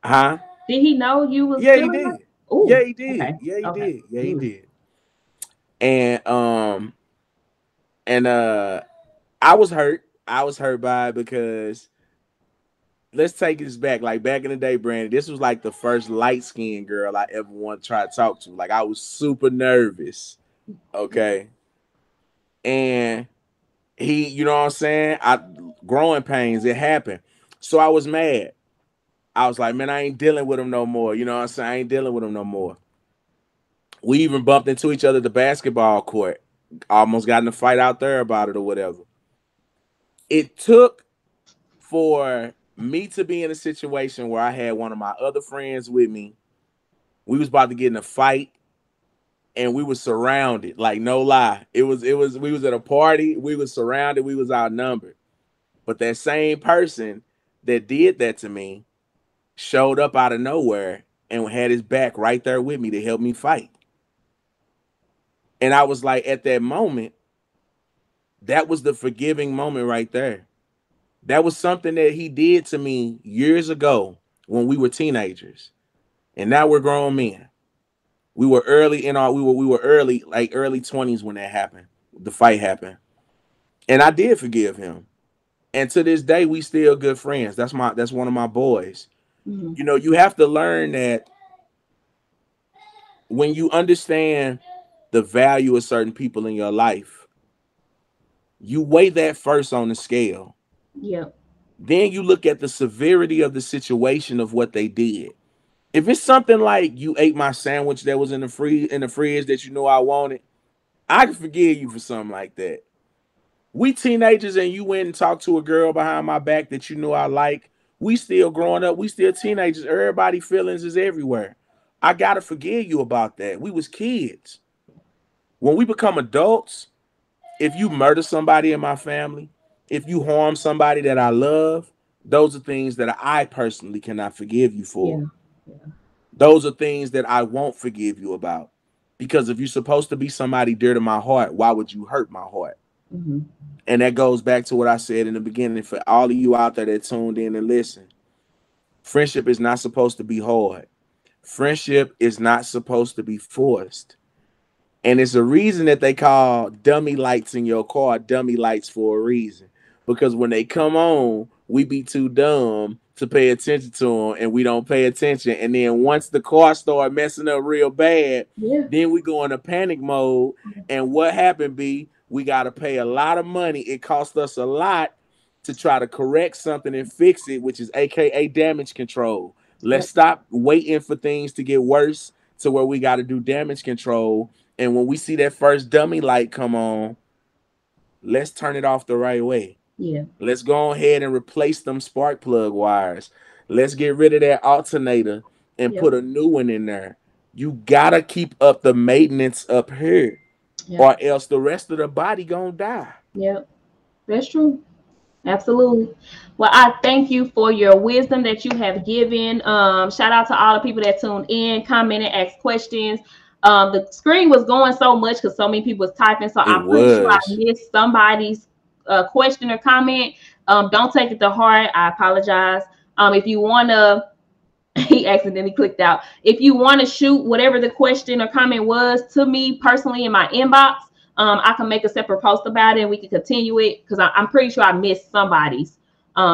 Speaker 2: huh?
Speaker 1: Did he know you was
Speaker 2: Yeah, he
Speaker 1: feeling her?
Speaker 2: did. Yeah,
Speaker 1: Oh,
Speaker 2: he did.
Speaker 1: okay,
Speaker 2: Yeah, he
Speaker 1: okay.
Speaker 2: did. Yeah, he
Speaker 1: Mm.
Speaker 2: did. And and I was hurt. I was hurt by it because let's take this back. Like back in the day, Brandon, this was like the first light skinned girl I ever want to try to talk to. Like I was super nervous. Okay. And you know what I'm saying? Growing pains, it happened. So I was mad. I was like, man, I ain't dealing with him no more. You know what I'm saying? I ain't dealing with him no more. We even bumped into each other at the basketball court. Almost got in a fight out there about it or whatever. It took for me to be in a situation where I had one of my other friends with me. We was about to get in a fight and we were surrounded. Like no lie. It was we was at a party, we was surrounded, we was outnumbered. But that same person that did that to me showed up out of nowhere and had his back right there with me to help me fight. And I was like, at that moment, that was the forgiving moment right there. That was something that he did to me years ago when we were teenagers. And now we're grown men. We were early in our we were early, like early 20s when that happened. The fight happened. And I did forgive him. And to this day, we still good friends. That's one of my boys.
Speaker 1: Mm-hmm.
Speaker 2: You know, you have to learn that when you understand the value of certain people in your life, you weigh that first on the scale.
Speaker 1: Yep.
Speaker 2: Then you look at the severity of the situation of what they did. If it's something like you ate my sandwich that was in the fridge that you know I wanted, I can forgive you for something like that. We teenagers and you went and talked to a girl behind my back that you know I like. We still growing up. We still teenagers. Everybody feelings is everywhere. I gotta forgive you about that. We was kids. When we become adults, if you murder somebody in my family, if you harm somebody that I love, those are things that I personally cannot forgive you for.
Speaker 1: Yeah. Yeah.
Speaker 2: Those are things that I won't forgive you about. Because if you're supposed to be somebody dear to my heart, why would you hurt my heart?
Speaker 1: Mm-hmm.
Speaker 2: And that goes back to what I said in the beginning for all of you out there that tuned in and listen. Friendship is not supposed to be hard. Friendship is not supposed to be forced. And it's a reason that they call dummy lights in your car dummy lights for a reason. Because when they come on, we be too dumb to pay attention to them and we don't pay attention. And then once the car start messing up real bad,
Speaker 1: Yeah.
Speaker 2: then we go into panic mode. And what happened, B? We got to pay a lot of money. It costs us a lot to try to correct something and fix it, which is AKA damage control. Let's
Speaker 1: Yep.
Speaker 2: stop waiting for things to get worse to where we got to do damage control. And when we see that first dummy light come on, let's turn it off the right way.
Speaker 1: Yeah.
Speaker 2: Let's go ahead and replace them spark plug wires. Let's get rid of that alternator and
Speaker 1: Yep.
Speaker 2: put a new one in there. You gotta keep up the maintenance up here,
Speaker 1: Yep.
Speaker 2: or else the rest of the body gonna die.
Speaker 1: Yep. That's true. Absolutely. Well, I thank you for your wisdom that you have given. Shout out to all the people that tuned in, commented, asked questions. The screen was going so much because so many people was typing, so
Speaker 2: It
Speaker 1: I'm pretty sure I
Speaker 2: was.
Speaker 1: missed somebody's question or comment. Don't take it to heart. I apologize. If you wanna, he accidentally clicked out. If you want to shoot whatever the question or comment was to me personally in my inbox, I can make a separate post about it and we can continue it because I'm pretty sure I missed somebody's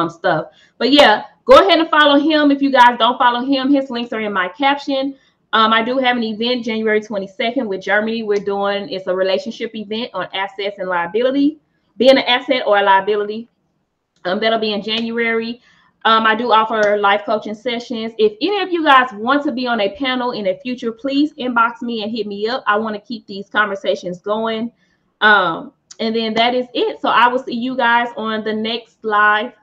Speaker 1: stuff. But yeah, go ahead and follow him. If you guys don't follow him, his links are in my caption. I do have an event January 22nd with Germany. It's a relationship event on assets and liability, being an asset or a liability. That'll be in January. I do offer life coaching sessions. If any of you guys want to be on a panel in the future, please inbox me and hit me up. I want to keep these conversations going. And then that is it. So I will see you guys on the next live